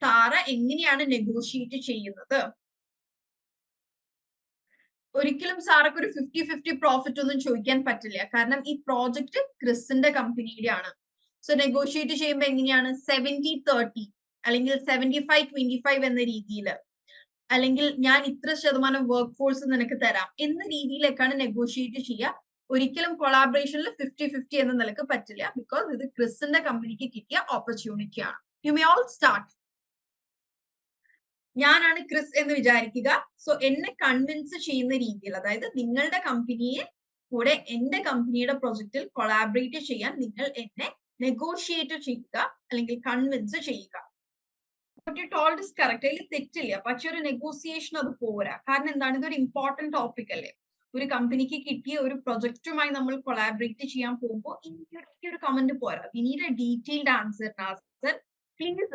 Sara എങ്ങനെയാണ് നെഗോഷിയേറ്റ് ചെയ്യുന്നത്? ഒരിക്കലും സാറക്ക് ഒരു 50-50 പ്രോഫിറ്റ് ഒന്നും ചോദിക്കാൻ പറ്റില്ല. കാരണം ഈ പ്രോജക്റ്റ് ക്രിസിന്റെ കമ്പനിയുടെ ആണ്. സോ നെഗോഷിയേറ്റ് ചെയ്യുമ്പോൾ എങ്ങനെയാണ്, 70-30 അല്ലെങ്കിൽ 75-25 എന്ന രീതിയിൽ, അല്ലെങ്കിൽ ഞാൻ ഇത്ര ശതമാനം വർക്ക് ഫോഴ്സ് നിനക്ക് തരാം എന്ന രീതിയിലേക്കാണ് നെഗോഷിയേറ്റ് ചെയ്യുക. ഒരിക്കലും കൊളാബറേഷനിൽ 50-50 എന്ന നിലക്ക് പറ്റില്ല. ബിക്കോസ് ഇത് ക്രിസിന്റെ കമ്പനിക്ക് കിട്ടിയ ഓപ്പർച്യൂണിറ്റി ആണ്. You may all start. ഞാനാണ് ക്രിസ് എന്ന് വിചാരിക്കുക. സോ എന്നെ കൺവിൻസ് ചെയ്യുന്ന രീതിയിൽ, അതായത് നിങ്ങളുടെ കമ്പനിയെ കൂടെ എന്റെ കമ്പനിയുടെ പ്രൊജക്റ്റിൽ കൊളാബറേറ്റ് ചെയ്യാൻ നിങ്ങൾ എന്നെ നെഗോഷിയേറ്റ് ചെയ്യുക അല്ലെങ്കിൽ കൺവിൻസ് ചെയ്യുക. ടോൾഡ് ഇസ് കറക്റ്റ്, അതിൽ തെറ്റില്ല. പക്ഷെ ഒരു നെഗോസിയേഷൻ അത് പോരാ. കാരണം എന്താണ്, ഇതൊരു ഇമ്പോർട്ടന്റ് ടോപ്പിക് അല്ലേ. ഒരു കമ്പനിക്ക് കിട്ടിയ ഒരു പ്രൊജക്റ്റുമായി നമ്മൾ കൊളാബറേറ്റ് ചെയ്യാൻ പോകുമ്പോൾ എനിക്ക് ഒരു കമന്റ് പോരാ. We need a detailed answer. Please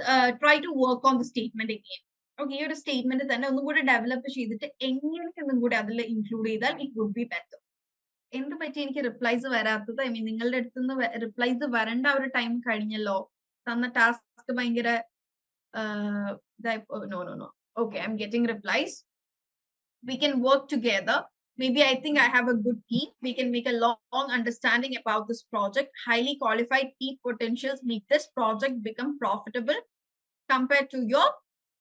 try to work on the statement again. Okay, ഈ ഒരു സ്റ്റേറ്റ്മെന്റ് തന്നെ ഒന്നും കൂടി ഡെവലപ്പ് ചെയ്തിട്ട് എങ്ങനെയൊന്നും കൂടി അതിൽ ഇൻക്ലൂഡ് ചെയ്താൽ ഇറ്റ് വുഡ് ബി ബെറ്റർ. എന്ത് പറ്റി എനിക്ക് റിപ്ലൈസ് വരാത്തത്? ഐ മീൻ നിങ്ങളുടെ അടുത്തുനിന്ന് റിപ്ലൈസ് വരേണ്ട ഒരു ടൈം കഴിഞ്ഞല്ലോ. തന്ന ടാസ്ക് ഭയങ്കര no. Okay, I'm getting replies. We can work together Maybe I think I have a good team. We can make a long understanding about this project. Highly qualified key potentials make this project become profitable compared to your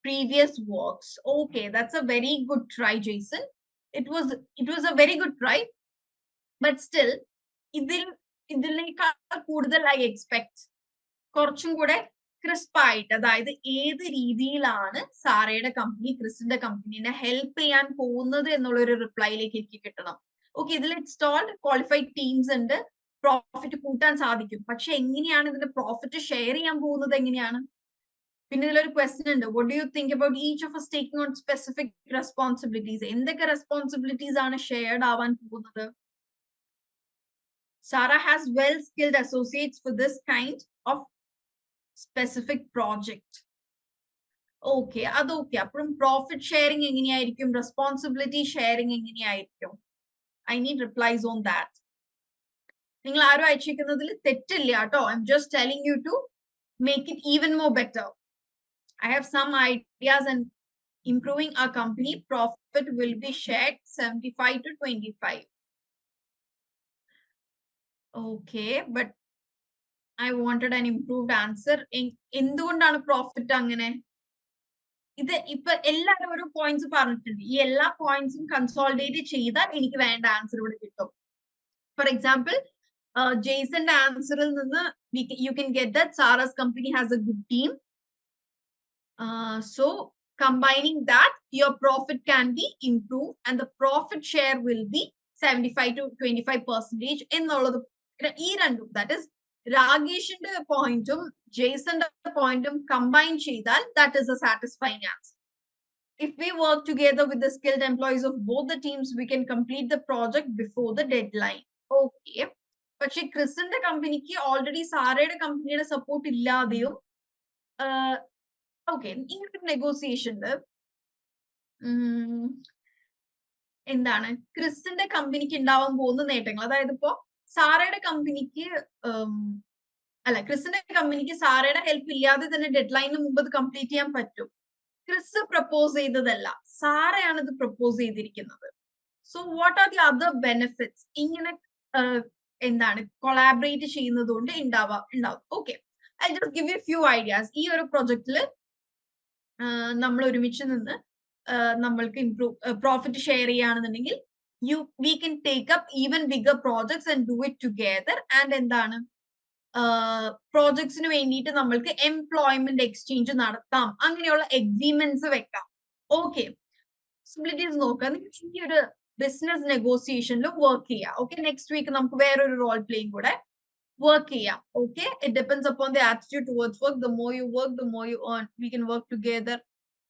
previous works. Okay, that's a very good try, Jason. It was a very good try, but still, ഇതിനേക്കാൾ കൂടുതൽ I expect കുറച്ചും കൂടെ crisp ആയിട്ട്, അതായത് ഏത് രീതിയിലാണ് സാറയുടെ company ക്രിസിന്റെ കമ്പനിനെ help ചെയ്യാൻ പോകുന്നത് എന്നുള്ള ഒരു റിപ്ലൈയിലേക്ക് എനിക്ക് കിട്ടണം. ഓക്കെ, ഇതിൽ ഇൻസ്റ്റാൾഡ് ക്വാളിഫൈഡ് ടീംസ് ഉണ്ട്, പ്രോഫിറ്റ് കൂട്ടാൻ സാധിക്കും. പക്ഷെ എങ്ങനെയാണ് ഇതിന്റെ പ്രോഫിറ്റ് ഷെയർ ചെയ്യാൻ പോകുന്നത് എങ്ങനെയാണ്? പിന്നെ ഇതിലൊരു ക്വസ്റ്റ്യൻ ഉണ്ട്, what do you think about each of us taking on specific responsibilities? എന്തൊക്കെ റെസ്പോൺസിബിലിറ്റീസ് ആണ് ഷെയർഡ് ആവാൻ പോകുന്നത്? Sara has well-skilled associates for this kind of specific project. Okay, അത് ഓക്കെ. അപ്പോഴും പ്രോഫിറ്റ് ഷെയറിംഗ് എങ്ങനെയായിരിക്കും, റെസ്പോൺസിബിലിറ്റി ഷെയറിംഗ് എങ്ങനെയായിരിക്കും? I need replies on that. നിങ്ങൾ ആരും അയച്ചിരിക്കുന്നതിൽ തെറ്റില്ല കേട്ടോ. I'm just telling you to make it even more better. I have some ideas, and improving our company profit will be shared 75 to 25. Okay, but I wanted an improved answer. എന്തുകൊണ്ടാണ് profit അങ്ങനെ? ഇത് ഇപ്പൊ എല്ലാവരും ഒരു points പറഞ്ഞിട്ടുണ്ട്. ഈ എല്ലാ പോയിന്റ്സും consolidate ചെയ്താൽ എനിക്ക് വേണ്ട ആൻസർ ഇവിടെ കിട്ടും. ഫോർ എക്സാമ്പിൾ, ജെയ്സന്റെ ആൻസറിൽ നിന്ന് you can get that Sara's company has a good team. So combining that, your profit can be improved and the profit share will be 75 to 25% എന്നുള്ളത് ഈ രണ്ടും, that is രാഗേഷിന്റെ പോയിന്റും ജെയ്സന്റെ പോയിന്റും കമ്പൈൻ ചെയ്താൽ that is a satisfying answer. If we work together with the skilled employees of both the teams, we can complete the project before the deadline. Okay, പക്ഷെ ക്രിസിന്റെ കമ്പനിക്ക് already സാറയുടെ കമ്പനിയുടെ സപ്പോർട്ട് ഇല്ലാതെയും okay, ഇങ്ങനത്തെ നെഗോസിയേഷനില് എന്താണ് ക്രിസിന്റെ കമ്പനിക്ക് ഉണ്ടാവാൻ പോകുന്ന നേട്ടങ്ങൾ? അതായത് ഇപ്പോ സാറയുടെ കമ്പനിക്ക് ക്രിസിന്റെ കമ്പനിക്ക് സാറയുടെ ഹെൽപ്പ് ഇല്ലാതെ തന്നെ ഡെഡ് ലൈനിന് മുമ്പ് അത് കംപ്ലീറ്റ് ചെയ്യാൻ പറ്റും. ക്രിസ് പ്രപ്പോസ് ചെയ്തതല്ല, സാറയാണ് ഇത് പ്രപ്പോസ് ചെയ്തിരിക്കുന്നത്. So what are the other benefits ഇങ്ങനെ എന്താണ് കൊളാബറേറ്റ് ചെയ്യുന്നത് കൊണ്ട് ഉണ്ടാവും? Okay, I just give you few ideas. ഈ ഒരു പ്രൊജക്റ്റില് നമ്മൾ ഒരുമിച്ച് നിന്ന് നമ്മൾക്ക് പ്രോഫിറ്റ് ഷെയർ ചെയ്യുകയാണെന്നുണ്ടെങ്കിൽ we can take up even bigger projects and do it together. And എന്താണ് പ്രോജക്ട്സിന് വേണ്ടിയിട്ട് നമ്മൾക്ക് എംപ്ലോയ്മെന്റ് എക്സ്ചേഞ്ച് നടത്താം, അങ്ങനെയുള്ള എഗ്രിമെന്റ്സ് വെക്കാം. ഓക്കെ, പോസിബിലിറ്റീസ് നോക്കാം. ഈ ഒരു ബിസിനസ് നെഗോസിയേഷനിൽ വർക്ക് ചെയ്യാം. ഓക്കെ, നെക്സ്റ്റ് വീക്ക് നമുക്ക് വേറൊരു റോൾ പ്ലേയും കൂടെ വർക്ക് ചെയ്യാം. Okay, it depends upon the attitude towards work. The more you work, the more you earn. We can work together.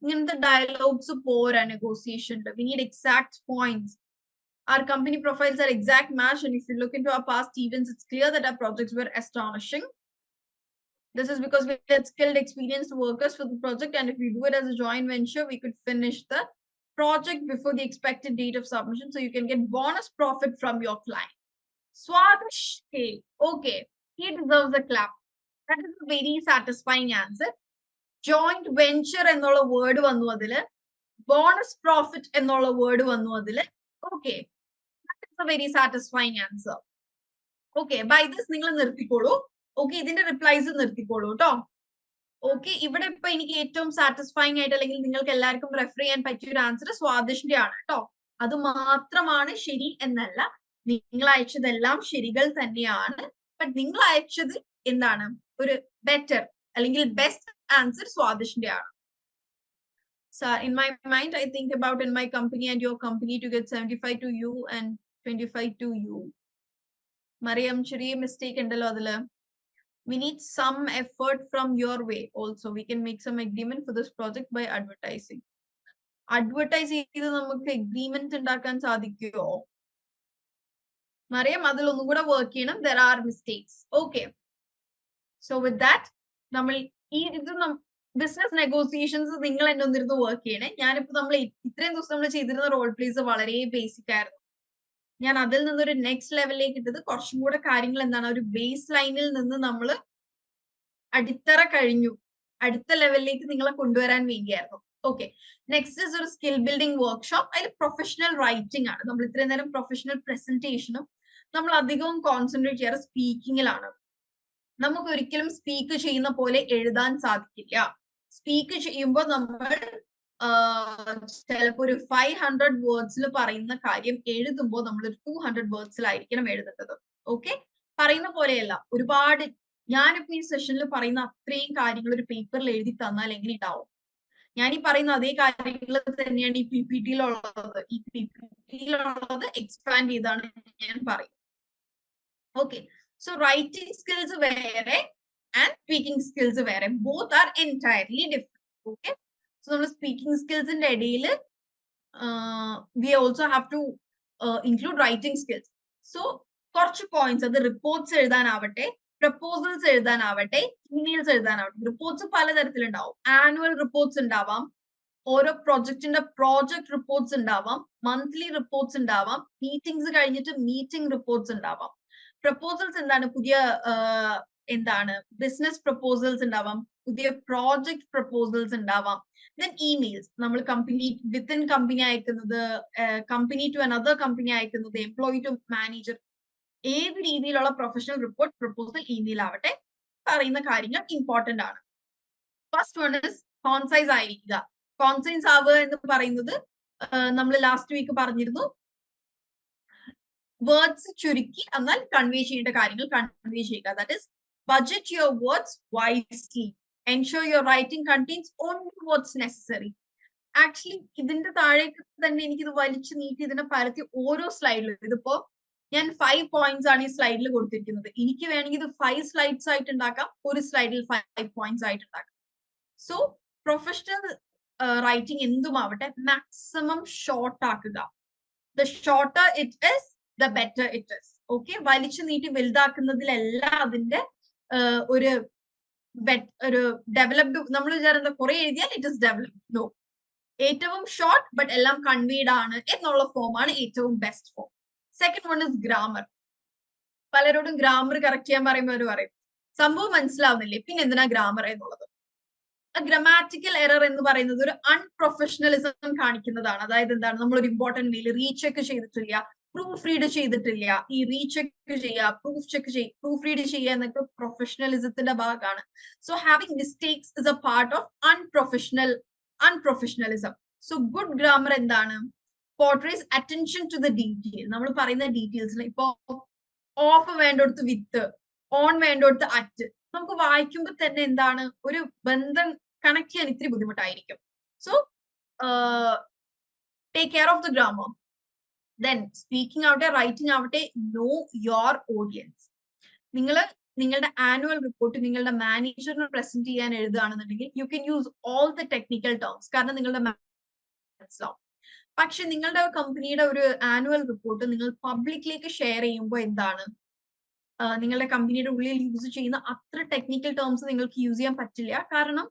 ഇങ്ങനത്തെ ഡയലോഗ്സ് പോരാ നെഗോസിയേഷനിൽ. We need exact points. Our company profiles are exact match, and if you look into our past events, it's clear that our projects were astonishing. This is because we had skilled, experienced workers for the project, and if we do it as a joint venture, we could finish the project before the expected date of submission, so you can get bonus profit from your client. Swadish, okay, he deserves a clap. That is a very satisfying answer. Joint venture ennolla word vannu adile, bonus profit ennolla word vannu adile. Okay, that is a very satisfying answer. Okay, by this നിങ്ങൾ നിർത്തിക്കോളൂ. Okay, ഇതിന്റെ replies നിർത്തിക്കോളൂ കേട്ടോ. Okay, ഇവിടെ ഇപ്പൊ എനിക്ക് ഏറ്റവും satisfying ആയിട്ട് അല്ലെങ്കിൽ നിങ്ങൾക്ക് എല്ലാവർക്കും റെഫർ ചെയ്യാൻ പറ്റിയ ഒരു ആൻസർ സ്വാദിഷിന്റെ ആണ് കേട്ടോ. അത് മാത്രമാണ് ശരി എന്നല്ല, നിങ്ങൾ അയച്ചതെല്ലാം ശരികൾ തന്നെയാണ്. ബട്ട് നിങ്ങൾ അയച്ചത് എന്താണ് ഒരു ബെറ്റർ അല്ലെങ്കിൽ ബെസ്റ്റ് ആൻസർ സ്വാദിഷിന്റെ ആണ്. So in my mind, I think about in my company and your company to get 75 to you and 25 to you. Mariam, ചെറിയ mistake ഉണ്ടല്ലോ അതില്. We need some effort from your way also. We can make some agreement for this project by advertising. Advertise ചെയ്ത് നമുക്ക് agreement ഉണ്ടാക്കാൻ സാധിക്കുമോ? മറിയം, അതിലൊന്നും കൂടെ work ചെയ്യണം. There are mistakes. Okay. So with that, നമ്മൾ ഈ ഇത് ബിസിനസ് നെഗോസിയേഷൻസ് നിങ്ങൾ എന്നെ ഒന്നിരുന്ന് വർക്ക് ചെയ്യണേ. ഞാനിപ്പോ നമ്മൾ ഇത്രയും ദിവസം നമ്മൾ ചെയ്തിരുന്ന റോൾ പ്ലേസ് വളരെ ബേസിക് ആയിരുന്നു. ഞാൻ അതിൽ നിന്നൊരു നെക്സ്റ്റ് ലെവലിലേക്ക് ഇട്ടത് കുറച്ചും കൂടെ കാര്യങ്ങൾ എന്താണ് ഒരു ബേസ് ലൈനിൽ നിന്ന് നമ്മൾ അടിത്തറ കഴിഞ്ഞു അടുത്ത ലെവലിലേക്ക് നിങ്ങളെ കൊണ്ടുവരാൻ വേണ്ടിയായിരുന്നു. ഓക്കെ, നെക്സ്റ്റ് ഇസ് ഒരു സ്കിൽ ബിൽഡിംഗ് വർക്ക്ഷോപ്പ്. അതിൽ പ്രൊഫഷണൽ റൈറ്റിംഗ് ആണ്. നമ്മൾ ഇത്രയും നേരം പ്രൊഫഷണൽ പ്രസന്റേഷനും നമ്മൾ അധികവും കോൺസെൻട്രേറ്റ് ചെയ്യാറ് സ്പീക്കിങ്ങിലാണ്. നമുക്ക് ഒരിക്കലും സ്പീക്ക് ചെയ്യുന്ന പോലെ എഴുതാൻ സാധിക്കില്ല. സ്പീക്ക് ചെയ്യുമ്പോൾ നമ്മൾ ചിലപ്പോൾ ഒരു 500 വേർഡ്സിൽ പറയുന്ന കാര്യം എഴുതുമ്പോൾ നമ്മൾ ഒരു 200 വേർഡ്സിലായിരിക്കണം എഴുതേണ്ടത്. ഓക്കെ, പറയുന്ന പോലെയല്ല. ഒരുപാട് ഞാനിപ്പോ ഈ സെഷനിൽ പറയുന്ന അത്രയും കാര്യങ്ങൾ ഒരു പേപ്പറിൽ എഴുതി തന്നാൽ എങ്ങനെ ഉണ്ടാവും? ഞാൻ ഈ പറയുന്ന അതേ കാര്യങ്ങൾ തന്നെയാണ് ഈ PPT-യിലുള്ളത്. ഈ PPT-യിലുള്ളത് എക്സ്പാൻഡ് ചെയ്താണ് ഞാൻ പറയും. ഓക്കെ, സോ റൈറ്റിംഗ് സ്കിൽസ് വേറെ ആൻഡ് സ്പീക്കിംഗ് സ്കിൽസ് വേറെ. Both are entirely different. Okay, so നമ്മൾ സ്പീക്കിംഗ് സ്കിൽസിന്റെ ഇടയിൽ we also have to include writing skills. So കുറച്ച് പോയിന്റ്സ്, അത് റിപ്പോർട്ട്സ് എഴുതാനാവട്ടെ, പ്രപ്പോസൽസ് എഴുതാനാവട്ടെ, ഇമെയിൽസ് എഴുതാനാവട്ടെ. റിപ്പോർട്ട്സ് പലതരത്തിലുണ്ടാവും. ആനുവൽ റിപ്പോർട്ട്സ് ഉണ്ടാവാം, ഓരോ പ്രൊജക്ടിന്റെ പ്രോജക്ട് റിപ്പോർട്ട്സ് ഉണ്ടാവാം, മന്ത്ലി റിപ്പോർട്ട്സ് ഉണ്ടാവാം, മീറ്റിംഗ്സ് കഴിഞ്ഞിട്ട് മീറ്റിംഗ് റിപ്പോർട്ട്സ് ഉണ്ടാവാം. പ്രപ്പോസൽസ് എന്താണ്? പുതിയ എന്താണ് ബിസിനസ് പ്രപ്പോസൽസ് ഉണ്ടാവാം, പുതിയ പ്രോജക്ട് പ്രപ്പോസൽസ് ഉണ്ടാവാം. ദെൻ ഇമെയിൽസ്, നമ്മൾ കമ്പനി വിത്തിൻ കമ്പനി അയക്കുന്നത്, കമ്പനി ടു അനദർ കമ്പനി അയക്കുന്നത്, എംപ്ലോയി ടു മാനേജർ, ഏത് രീതിയിലുള്ള പ്രൊഫഷണൽ റിപ്പോർട്ട്, പ്രപ്പോസൽ, ഇമെയിൽ ആവട്ടെ, പറയുന്ന കാര്യങ്ങൾ ഇമ്പോർട്ടന്റ് ആണ്. ഫസ്റ്റ് വൺ ഇസ് കോൺസൈസ് ആയിരിക്കുക. കോൺസൈസ് ആവുക എന്ന് പറയുന്നത് നമ്മൾ ലാസ്റ്റ് വീക്ക് പറഞ്ഞിരുന്നു, വേർഡ്സ് ചുരുക്കി എന്നാൽ കൺവേ ചെയ്യേണ്ട കാര്യങ്ങൾ കൺവേ ചെയ്യുക. That is budget your words wisely, ensure your writing contains only words necessary. Actually ഇതിന്റെ താഴേക്ക് തന്നെ എനിക്കിത് വലിച്ചു നീട്ടി ഇതിനെ പരത്തി ഓരോ സ്ലൈഡിലും, ഇതിപ്പോ ഞാൻ 5 പോയിന്റ്സ് ആണ് ഈ സ്ലൈഡിൽ കൊടുത്തിരിക്കുന്നത്. എനിക്ക് വേണമെങ്കിൽ ഇത് 5 സ്ലൈഡ്സ് ആയിട്ട് ഉണ്ടാക്കാം, ഒരു സ്ലൈഡിൽ 5 പോയിന്റ്സ് ആയിട്ട് ഉണ്ടാക്കാം. സോ പ്രൊഫഷണൽ റൈറ്റിംഗ് എന്തുമാവട്ടെ മാക്സിമം ഷോർട്ട് ആക്കുക. The shorter it is the better it is. Okay, വലിച്ചു നീട്ടി വലുതാക്കുന്നതിലല്ല അതിന്റെ ഒരു ഡെവലപ്ഡ്. നമ്മൾ വിചാരിച്ച കുറെ എഴുതിയാൽ ഇറ്റ് ഇസ് ഡെവലപ്ഡ്. നോ, ഏറ്റവും ഷോർട്ട് ബട്ട് എല്ലാം കൺവീഡ് ആണ് എന്നുള്ള ഫോമാണ് ഏറ്റവും best form. Second one is grammar. പലരോടും ഗ്രാമർ കറക്റ്റ് ചെയ്യാൻ പറയുമ്പോൾ അവർ പറയും സംഭവം മനസ്സിലാവുന്നില്ലേ, പിന്നെ എന്തിനാ ഗ്രാമർ എന്നുള്ളത്. ഗ്രാമാറ്റിക്കൽ എറർ എന്ന് പറയുന്നത് ഒരു അൺപ്രൊഫഷണലിസം കാണിക്കുന്നതാണ്. അതായത് എന്താണ്, നമ്മൾ ഒരു ഇമ്പോർട്ടന്റ് മെയിൽ റീചെക്ക് ചെയ്തിട്ടില്ല, പ്രൂഫ് റീഡ് ചെയ്തിട്ടില്ല. ഈ റീചെക്ക് ചെയ്യുക, പ്രൂഫ് റീഡ് ചെയ്യുക എന്നൊക്കെ പ്രൊഫഷണലിസത്തിന്റെ ഭാഗമാണ്. So having mistakes is a part of unprofessionalism. So good grammar എന്താണ്? Portrays attention to the detail. നമ്മൾ പറയുന്ന ഡീറ്റെയിൽസിന് ഇപ്പോ ഓഫ് വേണ്ടടുത്ത് വിത്ത്, ഓൺ വേണ്ടടുത്ത് അറ്റ്, നമുക്ക് വായിക്കുമ്പോൾ തന്നെ എന്താണ് ഒരു ബന്ധം കണക്ട് ചെയ്യാൻ ഇത്തിരി ബുദ്ധിമുട്ടായിരിക്കും. So take care of the grammar. Then speaking ആവട്ടെ, റൈറ്റിംഗ് ആവട്ടെ, നോ യോർ ഓഡിയൻസ്. നിങ്ങളുടെ ആനുവൽ റിപ്പോർട്ട് നിങ്ങളുടെ മാനേജറിന് പ്രസന്റ് ചെയ്യാൻ എഴുതുകയാണെന്നുണ്ടെങ്കിൽ you can use all the technical terms, കാരണം നിങ്ങളുടെ മനസ്സിലാവും. പക്ഷെ നിങ്ങളുടെ കമ്പനിയുടെ ഒരു ആനുവൽ റിപ്പോർട്ട് നിങ്ങൾ പബ്ലിക്കിലേക്ക് ഷെയർ ചെയ്യുമ്പോൾ എന്താണ്, നിങ്ങളുടെ കമ്പനിയുടെ ഉള്ളിൽ യൂസ് ചെയ്യുന്ന അത്ര ടെക്നിക്കൽ ടേംസ് നിങ്ങൾക്ക് യൂസ് ചെയ്യാൻ പറ്റില്ല. കാരണം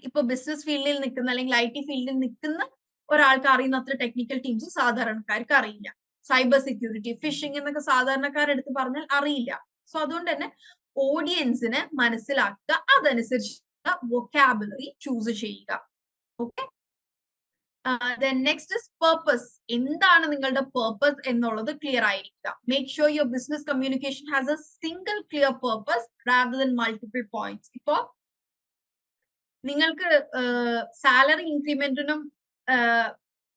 ഇപ്പൊ ബിസിനസ് ഫീൽഡിൽ നിൽക്കുന്ന അല്ലെങ്കിൽ IT ഫീൽഡിൽ നിൽക്കുന്ന ഒരാൾക്ക് അറിയുന്ന അത്ര ടെക്നിക്കൽ ടീംസ് സാധാരണക്കാർക്ക് അറിയില്ല. സൈബർ സെക്യൂരിറ്റി, ഫിഷിംഗ് എന്നൊക്കെ സാധാരണക്കാരെടുത്ത് പറഞ്ഞാൽ അറിയില്ല. സോ അതുകൊണ്ട് തന്നെ ഓഡിയൻസിനെ മനസ്സിലാക്കുക, അതനുസരിച്ച് വൊക്കാബുലറി ചൂസ് ചെയ്യുക. Okay, next is purpose. എന്താണ് നിങ്ങളുടെ പേർപ്പസ് എന്നുള്ളത് ക്ലിയർ ആയിരിക്കുക. Make sure your business communication has A single clear purpose rather than multiple points. ഇപ്പോ നിങ്ങൾക്ക് സാലറി ഇൻക്രിമെന്റിനും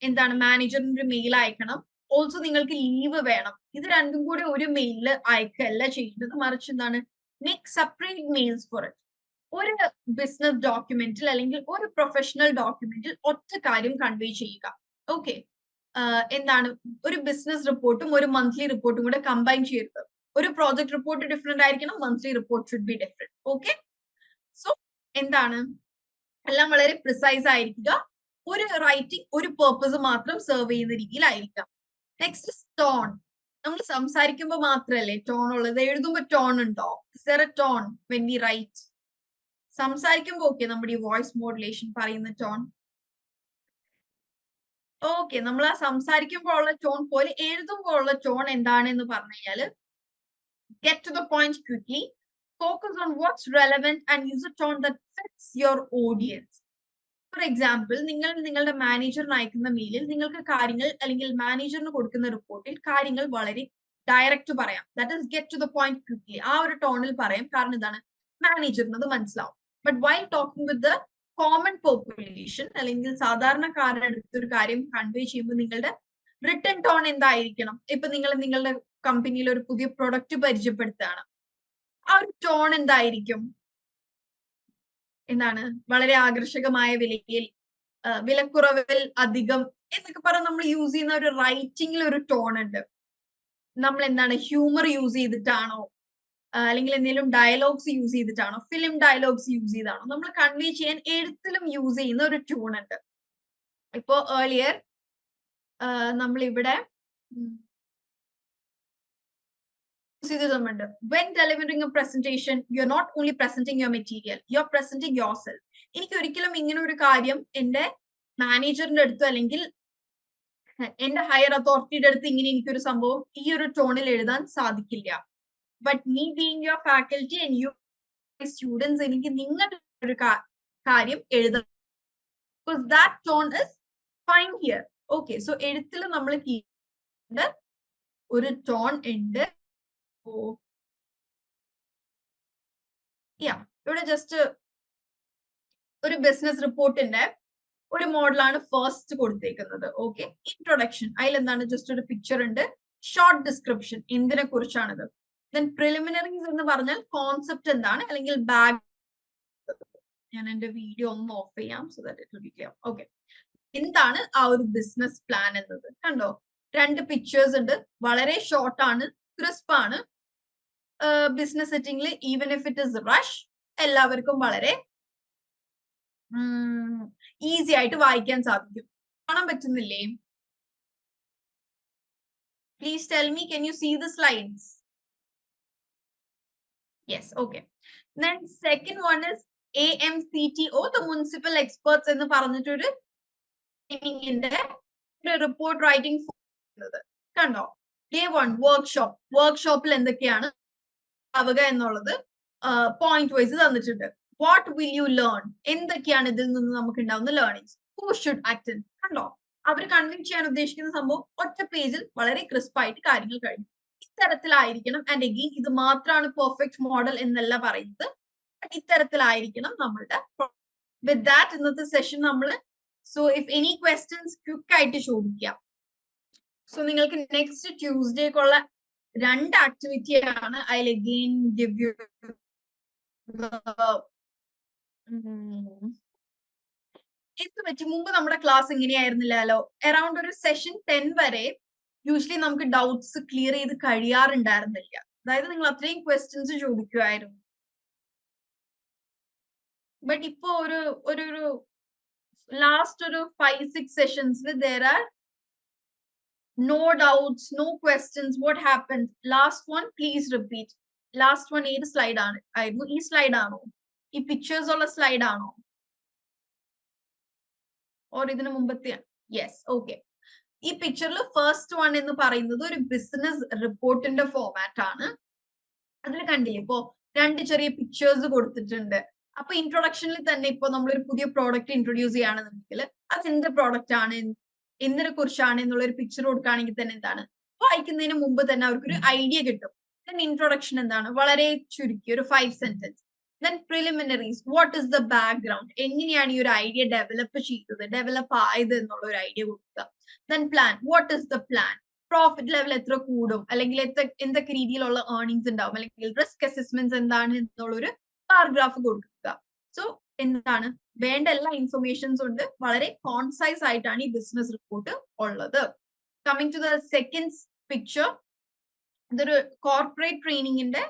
എന്താണ് മാനേജറിന്റെ മെയിൽ അയക്കണം, ഓൾസോ നിങ്ങൾക്ക് ലീവ് വേണം. ഇത് രണ്ടും കൂടി ഒരു മെയിലില് അയക്കല്ല ചെയ്യുന്നത്, മറിച്ച് എന്താണ് make separate mails for it. ഒരു ബിസിനസ് ഡോക്യുമെന്റിൽ അല്ലെങ്കിൽ ഒരു പ്രൊഫഷണൽ ഡോക്യുമെന്റിൽ ഒറ്റ കാര്യം കൺവേ ചെയ്യുക. ഓക്കെ, എന്താണ് ഒരു ബിസിനസ് റിപ്പോർട്ടും ഒരു മന്ത്ലി റിപ്പോർട്ടും കൂടെ കമ്പൈൻ ചെയ്യരുത്. ഒരു പ്രോജക്ട് റിപ്പോർട്ട് ഡിഫറെന്റ് ആയിരിക്കണം, monthly report should be different. Okay, so എന്താണ് എല്ലാം വളരെ പ്രിസൈസ് ആയിരിക്കുക. ഒരു റൈറ്റിംഗ് ഒരു പേർപ്പസ് മാത്രം സെർവ് ചെയ്യുന്ന രീതിയിലായിരിക്കാം. Next tone. നമ്മൾ സംസാരിക്കുമ്പോൾ മാത്രമല്ലേ ടോൺ ഉള്ളത്, എഴുതുമ്പോൾ ടോൺ ഉണ്ടോ? Is there a tone when we write? സംസാരിക്കുമ്പോൾ ഓക്കെ, നമ്മുടെ ഈ വോയിസ് മോഡുലേഷൻ പറയുന്ന ടോൺ ഓക്കെ, നമ്മൾ ആ സംസാരിക്കുമ്പോൾ ഉള്ള ടോൺ പോലെ എഴുതുമ്പോൾ ഉള്ള ടോൺ എന്താണെന്ന് പറഞ്ഞു കഴിഞ്ഞാൽ get to the point quickly, focus on what's relevant and use a tone that fits your audience. For example, നിങ്ങൾ നിങ്ങളുടെ മാനേജറിന് അയക്കുന്ന മെയിലിൽ നിങ്ങൾക്ക് കാര്യങ്ങൾ അല്ലെങ്കിൽ മാനേജറിന് കൊടുക്കുന്ന റിപ്പോർട്ടിൽ കാര്യങ്ങൾ വളരെ ഡയറക്റ്റ് പറയാം. That is get to the point quickly. ആ ഒരു ടോണിൽ പറയാം. കാരണം എന്താണ്, മാനേജറിന് അത് മനസ്സിലാവും. But while talking with the common population അല്ലെങ്കിൽ സാധാരണക്കാരുടെ അടുത്ത് ഒരു കാര്യം കൺവേ ചെയ്യുമ്പോൾ നിങ്ങളുടെ റിട്ടേൺ ടോൺ എന്തായിരിക്കണം? ഇപ്പൊ നിങ്ങൾ നിങ്ങളുടെ കമ്പനിയിൽ ഒരു പുതിയ പ്രൊഡക്റ്റ് പരിചയപ്പെടുത്തുകയാണ്, ആ ഒരു ടോൺ എന്തായിരിക്കും? എന്താണ്, വളരെ ആകർഷകമായ വിലയിൽ, വിലക്കുറവിൽ അധികം എന്നൊക്കെ പറഞ്ഞ് നമ്മൾ യൂസ് ചെയ്യുന്ന ഒരു റൈറ്റിംഗിൽ ഒരു ടോൺ ഉണ്ട്. നമ്മൾ എന്താണ്, ഹ്യൂമർ യൂസ് ചെയ്തിട്ടാണോ അല്ലെങ്കിൽ എന്തെങ്കിലും ഡയലോഗ്സ് യൂസ് ചെയ്തിട്ടാണോ, ഫിലിം ഡയലോഗ്സ് യൂസ് ചെയ്താണോ നമ്മൾ കൺവേ ചെയ്യാൻ എഴുത്തിലും യൂസ് ചെയ്യുന്ന ഒരു ട്യൂൺ ഉണ്ട്. ഇപ്പോ ഏർലിയർ നമ്മൾ ഇവിടെ ചെയ്തിട്ടുണ്ട്, when delivering a presentation you're not only presenting your material, you're presenting yourself. എനിക്ക് ഒരിക്കലും ഇങ്ങനെ ഒരു കാര്യം എന്റെ മാനേജറിന്റെ അടുത്തോ അല്ലെങ്കിൽ എന്റെ ഹയർ അതോറിറ്റിയുടെ അടുത്ത് ഇങ്ങനെ എനിക്കൊരു സംഭവം ഈ ഒരു ടോണിൽ എഴുതാൻ സാധിക്കില്ല. But me being your faculty and you students, എനിക്ക് നിങ്ങളുടെ ഒരു കാര്യം എഴുതാം. because that tone is fine here. Okay, so എഴുത്തിൽ നമ്മൾ ഒരു ടോൺ ഉണ്ട്. ഇവിടെ ജസ്റ്റ് ഒരു ബിസിനസ് റിപ്പോർട്ടിന്റെ ഒരു മോഡലാണ് ഫസ്റ്റ് കൊടുത്തേക്കുന്നത്. ഓക്കെ, ഇൻട്രൊഡക്ഷൻ, അതിൽ എന്താണ്, ജസ്റ്റ് ഒരു പിക്ചർ ഉണ്ട്, ഷോർട്ട് ഡിസ്ക്രിപ്ഷൻ എന്തിനെ കുറിച്ചാണിത്. ദെൻ പ്രിലിമിനറീസ് എന്ന് പറഞ്ഞാൽ കോൺസെപ്റ്റ് എന്താണ്, അല്ലെങ്കിൽ ബാഗ്. ഞാൻ എന്റെ വീഡിയോ ഒന്ന് ഓഫ് ചെയ്യാം so that it will be clear. Okay, എന്താണ് ആ ഒരു ബിസിനസ് പ്ലാൻ എന്നത്. കണ്ടോ, 2 പിക്ചേഴ്സ് ഉണ്ട്, വളരെ ഷോർട്ട് ആണ്, ക്രിസ്പ് ആണ്. ബിസിനസ് സെറ്റിംഗിൽ even if it is rush എല്ലാവർക്കും വളരെ ഈസി ആയിട്ട് വായിക്കാൻ സാധിക്കും. കാണാൻ പറ്റുന്നില്ലേ? Please tell me, can you see the slides? Yes, okay. Then second one is AMCTO, the municipal experts എന്ന് പറഞ്ഞിട്ടൊരു റിപ്പോർട്ട് റൈറ്റിംഗ്. കണ്ടോ, Day 1 വർക്ക്ഷോപ്പ്. വർക്ക്ഷോപ്പിൽ എന്തൊക്കെയാണ് ആവുക എന്നുള്ളത് പോയിന്റ് വൈസ് തന്നിട്ടുണ്ട്. വാട്ട് വിൽ യു ലേൺ, എന്തൊക്കെയാണ് ഇതിൽ നിന്ന് നമുക്ക് ഉണ്ടാവുന്ന ലേണിംഗ്സ്. Who should attend. കണ്ടോ, അവർ കൺവിൻസ് ചെയ്യാൻ ഉദ്ദേശിക്കുന്ന സംഭവം ഒറ്റ പേജിൽ വളരെ ക്രിസ്പ് ആയിട്ട് കാര്യങ്ങൾ കഴിഞ്ഞു. ഇത്തരത്തിലായിരിക്കണം. ആൻഡ് അഗെയിൻ, ഇത് മാത്രമാണ് പെർഫെക്റ്റ് മോഡൽ എന്നല്ല പറയുന്നത്, ഇത്തരത്തിലായിരിക്കണം നമ്മളുടെ. വിത്ത് ദാറ്റ് ഇന്നത്തെ സെഷൻ നമ്മൾ, so if any questions quick ആയിട്ട് ചോദിക്കാം. സോ നിങ്ങൾക്ക് നെക്സ്റ്റ് ട്യൂസ്ഡേക്കുള്ള 2 ആക്ടിവിറ്റി ആണ്. I'll again give you ഇത് പറ്റി മുമ്പ് നമ്മുടെ ക്ലാസ് ഇങ്ങനെയായിരുന്നില്ലല്ലോ. അറൌണ്ട് ഒരു സെഷൻ 10 വരെ യൂഷ്വലി നമുക്ക് ഡൗട്ട്സ് ക്ലിയർ ചെയ്ത് കഴിയാറുണ്ടായിരുന്നില്ല. അതായത് നിങ്ങൾ അത്രയും ക്വസ്റ്റ്യൻസ് ചോദിക്കുമായിരുന്നു. ബട്ട് ഇപ്പോ ഒരു ലാസ്റ്റ് ഒരു 5-6 സെഷൻസിൽ there are no doubts, no questions. What happened? Last one, please repeat. Last one ഏത് സ്ലൈഡ് ആണ് ആയിരുന്നു? ഈ സ്ലൈഡ് ആണോ? ഈ പിക്ചേഴ്സ് ഉള്ള സ്ലൈഡ് ആണോ? ഓർ ഇതിന് മുമ്പത്തെ? Yes, okay. ഈ പിക്ചറിൽ ഫസ്റ്റ് വൺ എന്ന് പറയുന്നത് ഒരു ബിസിനസ് റിപ്പോർട്ടിന്റെ ഫോമാറ്റ് ആണ്. അതിൽ കണ്ടില്ലേ, ഇപ്പോ 2 ചെറിയ പിക്ചേഴ്സ് കൊടുത്തിട്ടുണ്ട്. അപ്പൊ ഇൻട്രൊഡക്ഷനിൽ തന്നെ ഇപ്പൊ നമ്മളൊരു പുതിയ പ്രോഡക്റ്റ് ഇൻട്രൊഡ്യൂസ് ചെയ്യുകയാണെന്നുണ്ടെങ്കിൽ അത് എന്ത് പ്രോഡക്റ്റ് ആണ്, എന്തിനെ കുറിച്ചാണ് എന്നുള്ള ഒരു പിക്ചർ കൊടുക്കുകയാണെങ്കിൽ തന്നെ എന്താണ്, വായിക്കുന്നതിന് മുമ്പ് തന്നെ അവർക്കൊരു ഐഡിയ കിട്ടും. ദെൻ ഇൻട്രൊഡക്ഷൻ എന്താണ്, വളരെ ചുരുക്കി ഒരു 5 sentence. Then preliminaries, what is the background, എങ്ങനെയാണ് ഈ ഒരു ഐഡിയ ഡെവലപ്പ് ആയത് എന്നുള്ള ഒരു ഐഡിയ കൊടുക്കുക. Then plan, what is the plan, profit level എത്ര കൂടും, അല്ലെങ്കിൽ എന്തൊക്കെ രീതിയിലുള്ള ഏർണിംഗ്സ് ഉണ്ടാവും, അല്ലെങ്കിൽ റിസ്ക് അസസ്മെന്റ്സ് എന്താണ് എന്നുള്ളൊരു പാരഗ്രാഫ് കൊടുക്കുക. സോ എന്താണ്, വേണ്ട എല്ലാ ഇൻഫർമേഷൻസ് ഉണ്ട്. വളരെ കോൺസൈസ് ആയിട്ടാണ് ഈ ബിസിനസ് റിപ്പോർട്ട് ഉള്ളത്. Coming to the second picture, ഇതൊരു കോർപ്പറേറ്റ് ട്രെയിനിങ്ങിന്റെ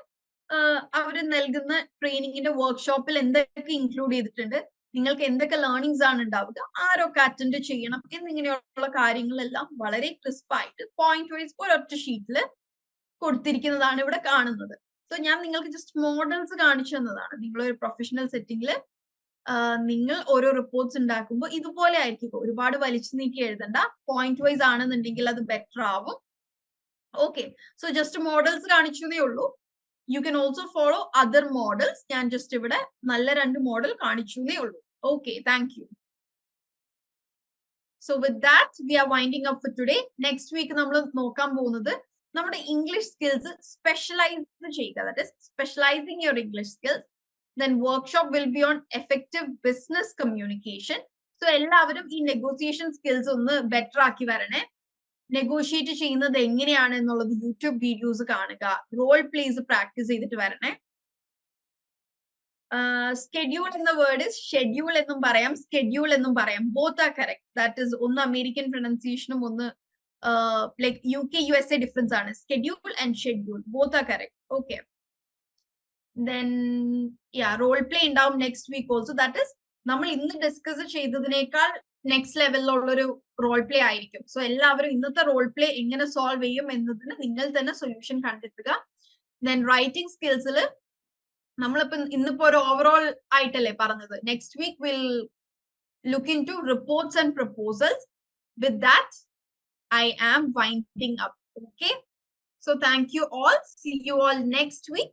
അവർ നൽകുന്ന ട്രെയിനിങ്ങിന്റെ വർക്ക്ഷോപ്പിൽ എന്തൊക്കെ ഇൻക്ലൂഡ് ചെയ്തിട്ടുണ്ട്, നിങ്ങൾക്ക് എന്തൊക്കെ ലേണിംഗ്സ് ആണ് ഉണ്ടാവുക, ആരൊക്കെ അറ്റൻഡ് ചെയ്യണം എന്നിങ്ങനെയുള്ള കാര്യങ്ങളെല്ലാം വളരെ ക്രിസ്പ് ആയിട്ട് പോയിന്റ് വൈസ് ഒരൊറ്റ ഷീറ്റിൽ കൊടുത്തിരിക്കുന്നതാണ് ഇവിടെ കാണുന്നത്. സോ ഞാൻ നിങ്ങൾക്ക് ജസ്റ്റ് മോഡൽസ് കാണിച്ചു തന്നതാണ്. നിങ്ങളൊരു പ്രൊഫഷണൽ സെറ്റിംഗിൽ നിങ്ങൾ ഓരോ റിപ്പോർട്ട്സ് ഉണ്ടാക്കുമ്പോൾ ഇതുപോലെ ആയിരിക്കും. ഒരുപാട് വലിച്ചു നീക്കി എഴുതണ്ട, പോയിന്റ് വൈസ് ആണെന്നുണ്ടെങ്കിൽ അത് ബെറ്റർ ആവും. ഓക്കെ, സോ ജസ്റ്റ് മോഡൽസ് കാണിച്ചതേ ഉള്ളൂ. You can also follow other models. ഞാൻ ജസ്റ്റ് ഇവിടെ നല്ല 2 മോഡൽ കാണിച്ചതേ ഉള്ളൂ. Okay, thank you. So with that, we are winding up for today. Next week, നമ്മൾ നോക്കാൻ പോകുന്നത് നമ്മുടെ English skills specialize ചെയ്യുക. That is specializing your English skills. Then workshop will be on effective business communication. So എല്ലാവരും ഈ negotiation skills ഒന്ന് better ആക്കി വരണേ. നെഗോഷിയേറ്റ് ചെയ്യുന്നത് എങ്ങനെയാണ് എന്നുള്ളത് യൂട്യൂബ് വീഡിയോസ് കാണുക, റോൾ പ്ലേസ് പ്രാക്ടീസ് ചെയ്തിട്ട് വരണേ. സ്കെഡ്യൂൾ എന്ന വേർഡ് ഷെഡ്യൂൾ എന്നും പറയാം, സ്കെഡ്യൂൾ എന്നും പറയാം. Both are correct. That is ഒന്ന് അമേരിക്കൻ പ്രൊനൗൺസിയേഷനും ഒന്ന് ലൈക് UK USA ഡിഫറൻസ് ആണ്. Schedule and schedule both are correct. Okay, then role play ഉണ്ടാവും next week also. That is നമ്മൾ ഇന്ന് ഡിസ്കസ് ചെയ്തതിനേക്കാൾ നെക്സ്റ്റ് ലെവലിലുള്ളൊരു റോൾ പ്ലേ ആയിരിക്കും. സോ എല്ലാവരും ഇന്നത്തെ റോൾ പ്ലേ എങ്ങനെ സോൾവ് ചെയ്യും എന്നതിന് നിങ്ങൾ തന്നെ സൊല്യൂഷൻ കണ്ടെത്തുക. ദെൻ റൈറ്റിംഗ് സ്കിൽസിൽ നമ്മളിപ്പോ ഇന്നിപ്പോ ഒരു ഓവറോൾ ആയിട്ടല്ലേ പറഞ്ഞത്. Next week will look into reports and proposals. With that I am winding up. Okay, so thank you all. See you all next week.